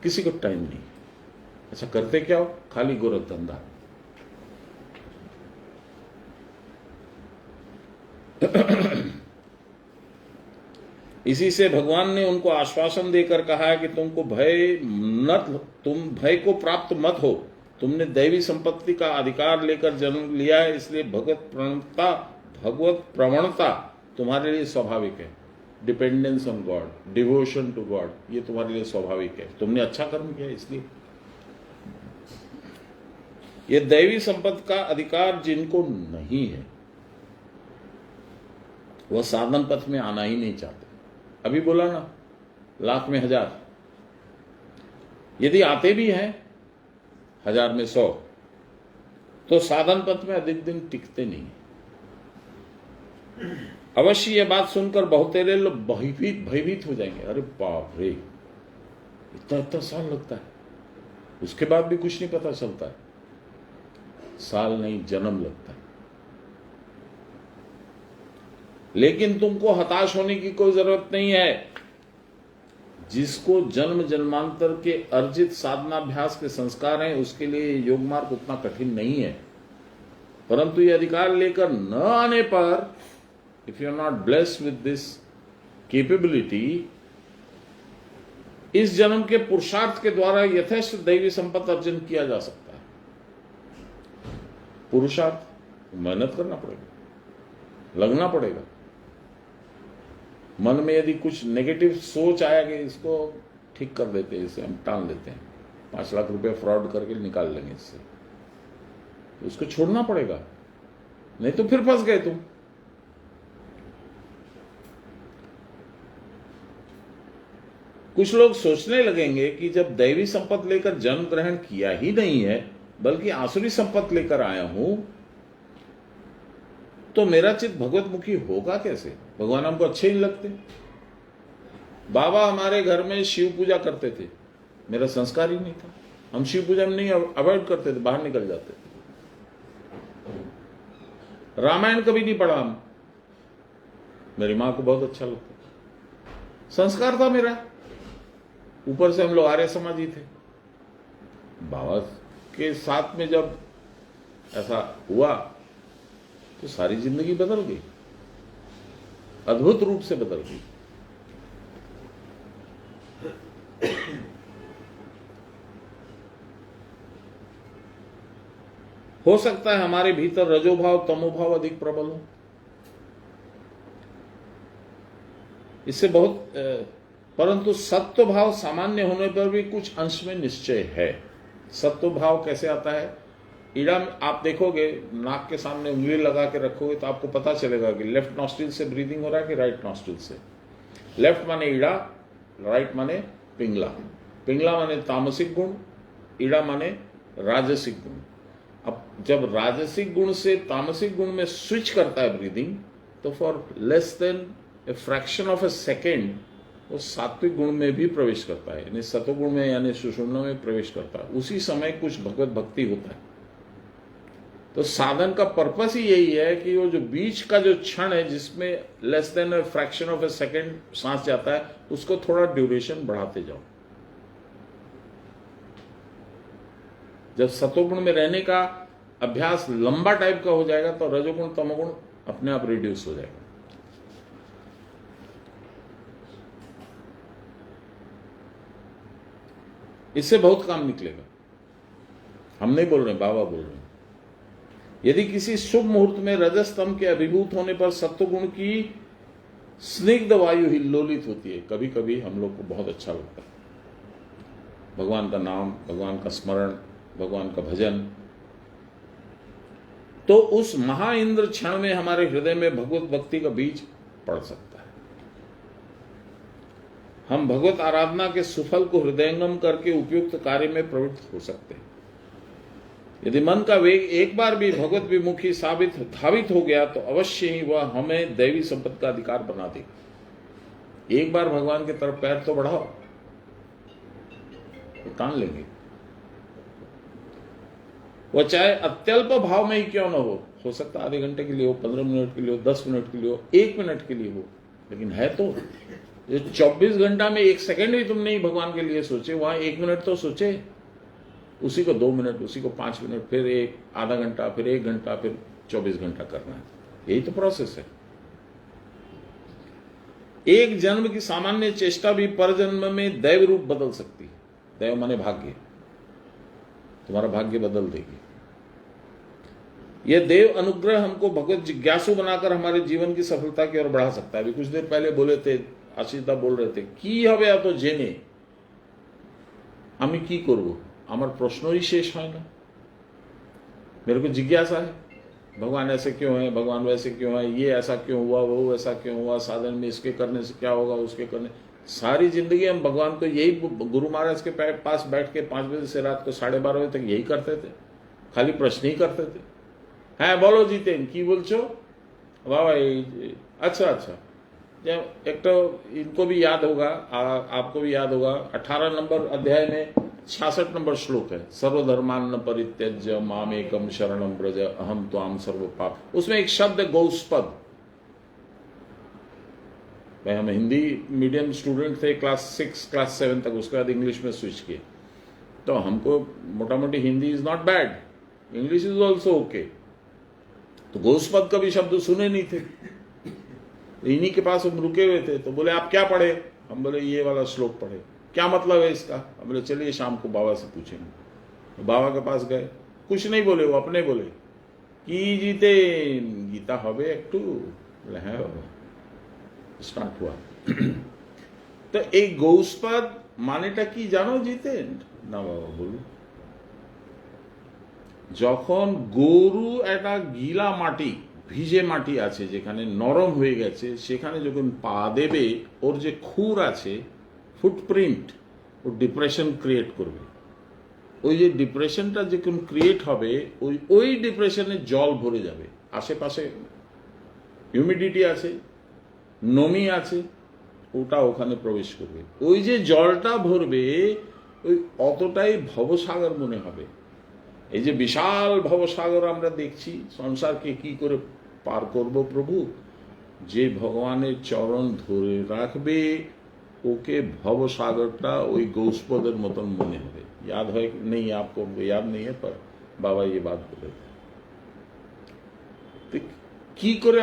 किसी को टाइम नहीं। अच्छा करते क्या हो? खाली गोरख धंधा। इसी से भगवान ने उनको आश्वासन देकर कहा है कि तुम भय को प्राप्त मत हो। तुमने दैवी संपत्ति का अधिकार लेकर जन्म लिया है, इसलिए भगवत प्रवणता तुम्हारे लिए स्वाभाविक है। Dependence on God, devotion to God, ये तुम्हारे लिए स्वाभाविक है। तुमने अच्छा कर्म किया इसलिए। ये दैवी संपत्ति का अधिकार जिनको नहीं है, वह साधन पथ में आना ही नहीं चाहते। अभी बोला ना, लाख में 1000, यदि आते भी हैं 1000 में 100, तो साधन पथ में अधिक दिन टिकते नहीं। अवश्य यह बात सुनकर बहुतेरे लोग भयभीत हो जाएंगे। अरे बाप रे, इतना साल लगता है, उसके बाद भी कुछ नहीं पता चलता है। साल नहीं, जन्म लगता है। लेकिन तुमको हताश होने की कोई जरूरत नहीं है। जिसको जन्म जन्मांतर के अर्जित साधनाभ्यास के संस्कार हैं, उसके लिए योग मार्ग उतना कठिन नहीं है। परंतु ये अधिकार लेकर न आने पर, if you are not blessed with this capability, इस जन्म के पुरुषार्थ के द्वारा यथेष्ट दैवी संपत्ति अर्जन किया जा सकता है। पुरुषार्थ, मेहनत करना पड़ेगा, लगना पड़ेगा। मन में यदि कुछ नेगेटिव सोच आया कि इसको ठीक कर देते हैं, इसे हम टाल देते हैं, 5 लाख रुपए फ्रॉड करके निकाल लेंगे इससे, तो उसको छोड़ना पड़ेगा, नहीं तो फिर फंस गए तुम। कुछ लोग सोचने लगेंगे कि जब दैवी संपत्ति लेकर जन्म ग्रहण किया ही नहीं है, बल्कि आसुरी संपत्ति लेकर आया हूं, तो मेरा चित्त भगवतमुखी होगा कैसे? भगवान हमको अच्छे नहीं लगते। बाबा हमारे घर में शिव पूजा करते थे, मेरा संस्कार ही नहीं था। हम शिव पूजा में नहीं, अवॉइड करते थे, बाहर निकल जाते थे। रामायण कभी नहीं पढ़ा हम, मेरी मां को बहुत अच्छा लगता, संस्कार था मेरा। ऊपर से हम लोग आर्य समाजी थे। बाबा के साथ में जब ऐसा हुआ तो सारी जिंदगी बदल गई, अद्भुत रूप से बदल गई। हो सकता है हमारे भीतर रजोभाव तमोभाव अधिक प्रबल हो, इससे बहुत परंतु सत्व भाव सामान्य होने पर भी कुछ अंश में निश्चय है। सत्व भाव कैसे आता है? ईड़ा में आप देखोगे, नाक के सामने उंगली लगा के रखोगे तो आपको पता चलेगा कि लेफ्ट नॉस्ट्रिल से ब्रीदिंग हो रहा है कि राइट नॉस्ट्रिल से। लेफ्ट माने ईड़ा, राइट माने पिंगला। पिंगला माने तामसिक गुण, ईड़ा माने राजसिक गुण। अब जब राजसिक गुण से तामसिक गुण में स्विच करता है ब्रीदिंग, तो for less than a fraction of A second वो सात्विक गुण में भी प्रवेश करता है, यानी सतोगुण में यानी सुषुम्ना में प्रवेश करता है। उसी समय कुछ भगवत भक्ति होता है। तो साधन का पर्पस ही यही है कि वो जो बीच का जो क्षण है जिसमें less than a fraction of A second सांस जाता है, उसको थोड़ा ड्यूरेशन बढ़ाते जाओ। जब सतोगुण में रहने का अभ्यास लंबा टाइप का हो जाएगा तो रजोगुण तमोगुण अपने आप रिड्यूस हो जाएगा। इससे बहुत काम निकलेगा। हम नहीं बोल रहे, बाबा बोल रहे हैं। यदि किसी शुभ मुहूर्त में रजस्तम के अभिभूत होने पर सत्वगुण की स्निग्ध वायु हिल्लोलित होती है, कभी कभी हम लोग को बहुत अच्छा लगता है। भगवान का नाम, भगवान का स्मरण, भगवान का भजन, तो उस महाइंद्र क्षण में हमारे हृदय में भगवत भक्ति का बीज पड़ सकता है। हम भगवत आराधना के सुफल को हृदयंगम करके उपयुक्त कार्य में प्रवृत्त हो सकते हैं। यदि मन का वेग एक बार भी भगवत विमुखी धावित हो गया तो अवश्य ही वह हमें दैवी संपत्ति का अधिकार बना देगा। एक बार भगवान की तरफ पैर तो बढ़ाओ, तो तान लेंगे। वह चाहे अत्यल्प भाव में ही क्यों ना हो सकता आधे घंटे के लिए हो, 15 मिनट के लिए हो, 10 मिनट के लिए हो, 1 मिनट के लिए हो, लेकिन है तो जो 24 घंटा में 1 सेकंड भी तुम नहीं भगवान के लिए सोचे, वहां 1 मिनट तो सोचे। उसी को 2 मिनट, उसी को 5 मिनट, फिर आधा घंटा, फिर 1 घंटा, फिर 24 घंटा करना है। यही तो प्रोसेस है। एक जन्म की सामान्य चेष्टा भी पर जन्म में दैव रूप बदल सकती है। दैव माने भाग्य, तुम्हारा भाग्य बदल देगी। यह देव अनुग्रह हमको भगवत जिज्ञासु बनाकर हमारे जीवन की सफलता की ओर बढ़ा सकता है। अभी कुछ देर पहले बोले थे, आशीषदा बोल रहे थे, की हबे এত জেনে আমি কি করব, আমার প্রশ্নই শেষ হয় ना। मेरे को जिज्ञासा है, भगवान ऐसे क्यों है, भगवान वैसे क्यों है, ये ऐसा क्यों हुआ, वो ऐसा क्यों हुआ, साधन में इसके करने से क्या होगा, उसके करने। सारी जिंदगी हम भगवान को यही गुरु महाराज के पास बैठ के 5 बजे से रात को 12:30 बजे तक यही करते थे, खाली प्रश्न ही करते थे। हाँ बोलो जीतेन की बोलछो, वाह भाई, अच्छा। जब एक तो इनको भी याद होगा, आपको भी याद होगा, 18 नंबर अध्याय में 66 नंबर श्लोक है, सर्वधर्मान्न परित्यज्य मामेकम शरणम ब्रज अहम त्वाम सर्व पाप। उसमें एक शब्द है गौस्पद। भाई हम हिंदी मीडियम स्टूडेंट थे, क्लास 6 क्लास 7 तक, उसके बाद इंग्लिश में स्विच किए। तो हमको मोटा मोटी Hindi is not bad, English is also okay. तो गौस्पद का भी शब्द सुने नहीं थे, इन्हीं के पास हम रुके हुए थे। तो बोले आप क्या पढ़े, हम बोले ये वाला श्लोक पढ़े, क्या मतलब है इसका। हम बोले चलिए शाम को बाबा से पूछेंगे। तो बाबा के पास गए, कुछ नहीं बोले, वो अपने बोले कि जीते गीता हबे एकटू। बोले हैं बाबा। स्टार्ट हुआ। तो एक गौस्पद मानेटा की जानो जीते ना बाबा बोलू। যখন গরু একটা গিলা মাটি, ভিজে মাটি আছে যেখানে নরম হয়ে গেছে, সেখানে যখন পা দেবে ওর যে খুর আছে, ফুটপ্রিন্ট, ও ডিপ্রেশন ক্রিয়েট করবে। ওই যে ডিপ্রেশনটা যখন ক্রিয়েট হবে, ওই ডিপ্রেশনে জল ভরে যাবে। আশেপাশে হিউমিডিটি আছে, নমি আছে, ওটা ওখানে প্রবেশ করবে। ওই যে জলটা ভরবে, ওই অতটাই ভবসাগর মনে হবে। এই যে বিশাল ভবসাগর আমরা দেখছি, সংসারকে কি করে পার করব প্রভু, যে ভগবানের চরণ ধরে রাখবে ওকে ভবসাগরটা ওই গৌস্পদের মতন মনে হবে। याद है नहीं, आपको याद नहीं है, पर बाबा ये बात बोले। তো কি করে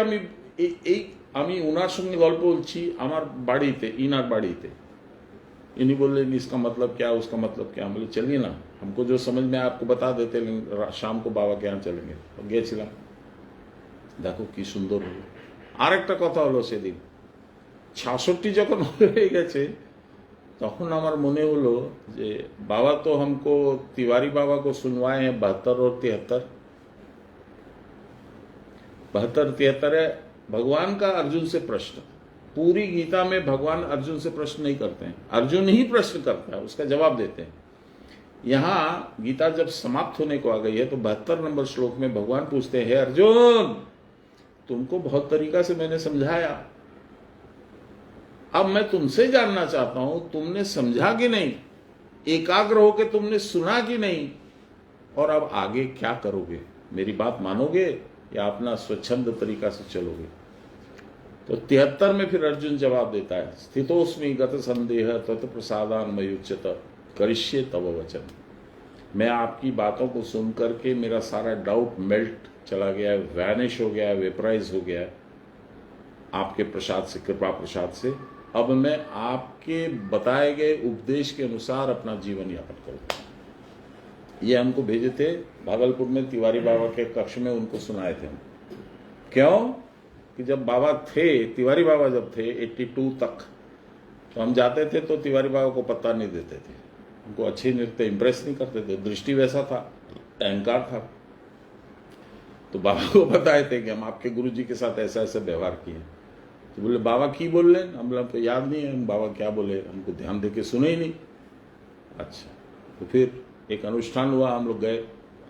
আমি ওনার সঙ্গে গল্প বলছি আমার বাড়িতে, ইনার বাড়িতে। इन्हीं बोले इसका मतलब क्या, उसका मतलब क्या। बोले चलिए ना, हमको जो समझ में आए आपको बता देते, लेकिन शाम को बाबा के यहाँ चलेंगे। तो গিয়েছিলাম, দেখো কি সুন্দর হলো। আরেকটা কথা হলো, সেদিন 66 যখন হয়ে গেছে তখন আমার মনে হলো যে बाबा तो हमको तिवारी बाबा को सुनवाए हैं 72 और 73। 72-73 है। भगवान का अर्जुन से प्रश्न, पूरी गीता में भगवान अर्जुन से प्रश्न नहीं करते हैं, अर्जुन ही प्रश्न करता है, उसका जवाब देते हैं। यहां गीता जब समाप्त होने को आ गई है तो 72 नंबर श्लोक में भगवान पूछते हैं, हे अर्जुन, तुमको बहुत तरीका से मैंने समझाया, अब मैं तुमसे जानना चाहता हूं तुमने समझा कि नहीं, एकाग्र होकर तुमने सुना कि नहीं, और अब आगे क्या करोगे, मेरी बात मानोगे या अपना स्वच्छंद तरीका से चलोगे। तो 73 में फिर अर्जुन जवाब देता है, स्थितोस्मि गत संदेह तत् प्रसादान मयुच्यत करिष्ये तव वचन। मैं आपकी बातों को सुन करके मेरा सारा डाउट मेल्ट चला गया है, वैनिश हो गया है, वेपराइज हो गया है आपके प्रसाद से, कृपा प्रसाद से। अब मैं आपके बताए गए उपदेश के अनुसार अपना जीवन यापन करूंगा। ये हमको भेजे थे भागलपुर में, तिवारी बाबा के कक्ष में उनको सुनाए थे हम। क्यों कि जब बाबा थे, तिवारी बाबा जब थे 82 तक, तो हम जाते थे तो तिवारी बाबा को पता नहीं देते थे, उनको अच्छे नृत्य इंप्रेस नहीं करते थे, दृष्टि वैसा था, अहंकार था। तो बाबा को बताए थे कि हम आपके गुरुजी के साथ ऐसा ऐसा व्यवहार किए। तो बोले बाबा की बोल रहे, हम लोग को याद नहीं है हम बाबा क्या बोले, हमको ध्यान दे के सुने ही नहीं। अच्छा, तो फिर एक अनुष्ठान हुआ, हम लोग गए,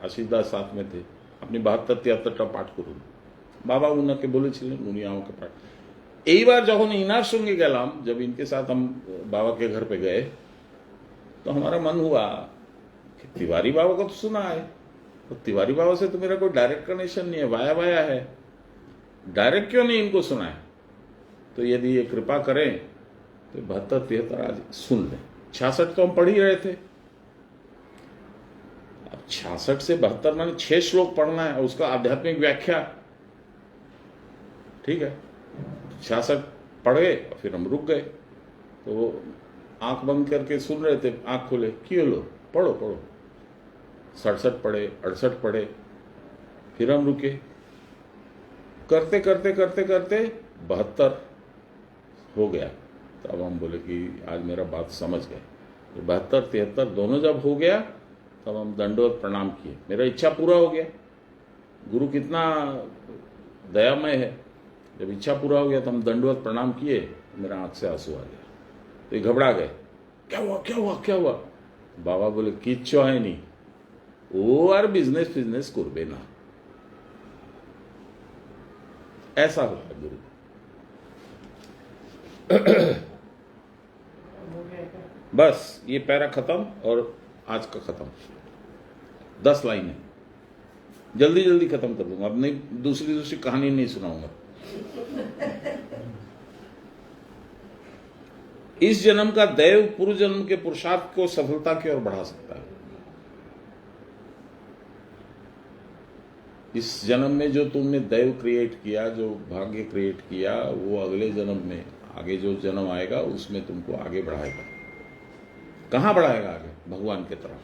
आशीष दास साथ में थे, अपनी 72-73 पाठ करूँ बाबा उनके बोले उन्हीं के पाठ। एक बार जब इनार संगे गलाम, जब इनके साथ हम बाबा के घर पे गए तो हमारा मन हुआ कि तिवारी बाबा को तो सुना है, तो तिवारी बाबा से तो मेरा कोई डायरेक्ट कनेक्शन नहीं है, वाया वाया है, डायरेक्ट क्यों नहीं इनको सुना है। तो यदि ये कृपा करें तो 72-73 आज सुन लें। 66 तो हम पढ़ ही रहे थे, अब 66 से 72 माने 6 श्लोक पढ़ना है, उसका आध्यात्मिक व्याख्या, ठीक है। 66 पढ़ गए और फिर हम रुक गए, तो वो आंख बंद करके सुन रहे थे, आंख खोले, क्यों लो पढ़ो पढ़ो। 67 पढ़े, 68 पढ़े, फिर हम रुके, करते करते करते करते 72 हो गया। तो अब हम बोले कि आज मेरा बात समझ गए। तो 72-73 दोनों जब हो गया तब हम दंडवत प्रणाम किए, मेरा इच्छा पूरा हो गया। गुरु कितना दयामय है, जब इच्छा पूरा हो गया तो हम दंडवत प्रणाम किए, मेरा आंख से आंसू आ गया। तो ये घबरा गए, क्या हुआ क्या हुआ क्या हुआ। बाबा बोले किच्छु है नहीं, वो और बिजनेस करबे ना, ऐसा होता है गुरु। बस ये पैरा खत्म और आज का खत्म, 10 लाइनें जल्दी जल्दी खत्म कर दूंगा, अब नहीं दूसरी कहानी नहीं सुनाऊंगा। इस जन्म का दैव पूर्व जन्म के पुरुषार्थ को सफलता की ओर बढ़ा सकता है। इस जन्म में जो तुमने दैव क्रिएट किया, जो भाग्य क्रिएट किया, वो अगले जन्म में, आगे जो जन्म आएगा उसमें तुमको आगे बढ़ाएगा। कहां बढ़ाएगा? आगे भगवान की तरफ।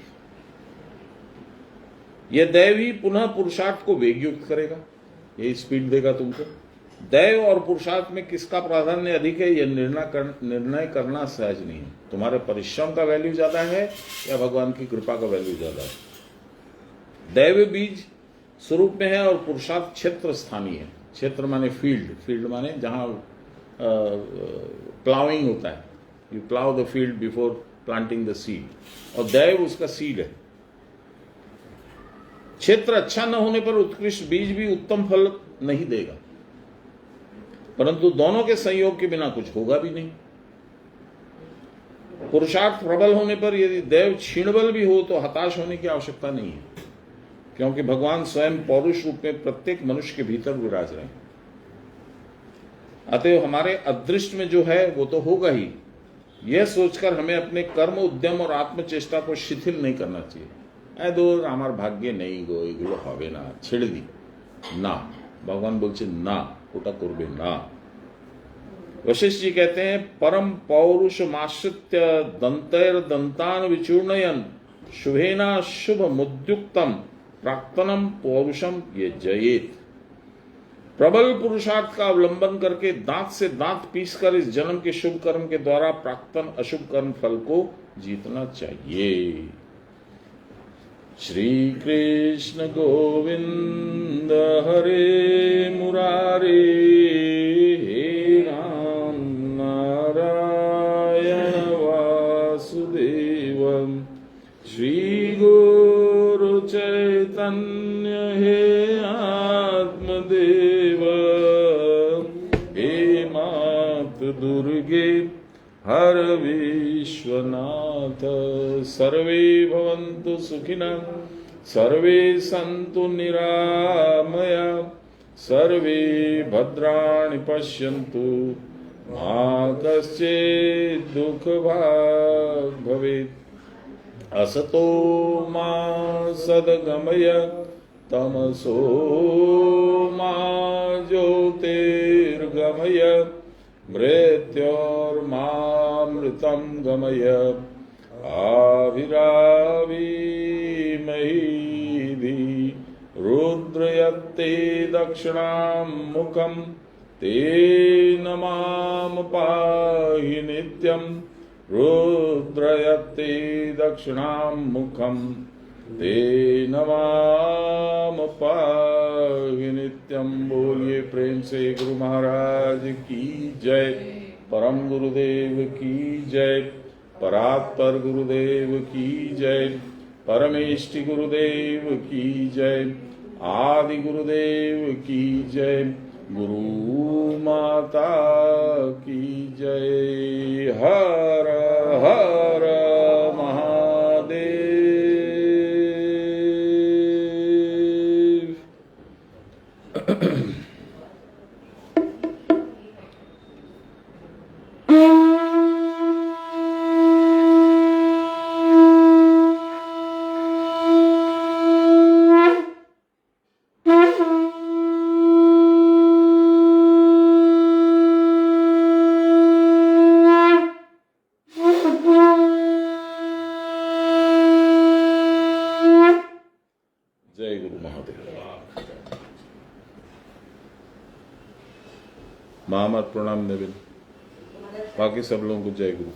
यह दैव ही पुनः पुरुषार्थ को वेग युक्त करेगा, यही स्पीड देगा तुमको। दैव और पुरुषार्थ में किसका प्राधान्य अधिक है, यह निर्णय करना सहज नहीं है। तुम्हारे परिश्रम का वैल्यू ज्यादा है या भगवान की कृपा का वैल्यू ज्यादा है। दैव बीज स्वरूप में है और पुरुषार्थ क्षेत्र स्थानीय है। क्षेत्र माने फील्ड माने जहां प्लाविंग होता है, you plough the field before planting the seed, और दैव उसका सीड है। क्षेत्र अच्छा न होने पर उत्कृष्ट बीज भी उत्तम फल नहीं देगा, परंतु दोनों के संयोग के बिना कुछ होगा भी नहीं। पुरुषार्थ प्रबल होने पर यदि दैव क्षीणबल भी हो तो हताश होने की आवश्यकता नहीं है, क्योंकि भगवान स्वयं पौरुष रूप में प्रत्येक मनुष्य के भीतर विराज रहे हैं। अतएव हमारे अदृष्ट में जो है वो तो होगा ही, यह सोचकर हमें अपने कर्म उद्यम और आत्मचेष्टा को शिथिल नहीं करना चाहिए। दूर हमार भाग्य नहीं गो, एगुलो हबे ना, ছেড়ে दी ना। भगवान बोलছে ना, ওটা করবে না। वशिष्ठ जी कहते हैं परम पौरुषमाश्रित्य दंतैर दंतान विचूर्णयन शुभेना शुभ मुद्युक्तम प्राक्तनम पौरुषम ये जयेत। प्रबल पुरुषार्थ का अवलंबन करके दांत से दांत पीसकर इस जन्म के शुभ कर्म के द्वारा प्राक्तन अशुभ कर्म फल को जीतना चाहिए। श्री कृष्ण गोविंद हरे मुरारे, हे राम नारायण वासुदेव, श्री गुरु चैतन्य हे आत्मदेव, हे मात दुर्गे हर विश्वनाथ। सर्वे भवन्तु सुखिनः, सर्वे सन्तु निरामया, सर्वे भद्राणि पश्यन्तु, मा कश्चित् दुःखभाग् भवेत्। असतो मा सद्गमय, तमसो मा ज्योतिर्गमय, मृत्योर्मामृतं गमय। आविराविमहीधि रुद्रयत्ते दक्षिणां मुखं, तेन मां पाहि नित्यं। रुद्रयत्ते दक्षिणां मुखं, तेन मां पाहि नित्यं। बोलिए प्रेम से गुरु महाराज की जय, परम गुरुदेव की जय, परात्पर गुरुदेव की जय, परमेष्टि गुरुदेव की जय, आदि गुरुदेव की जय, गुरु माता की जय। हर हर महादेव। जय गुरु महादेव। महामत प्रणाम नवीन, बाकी सब लोगों को जय गुरु।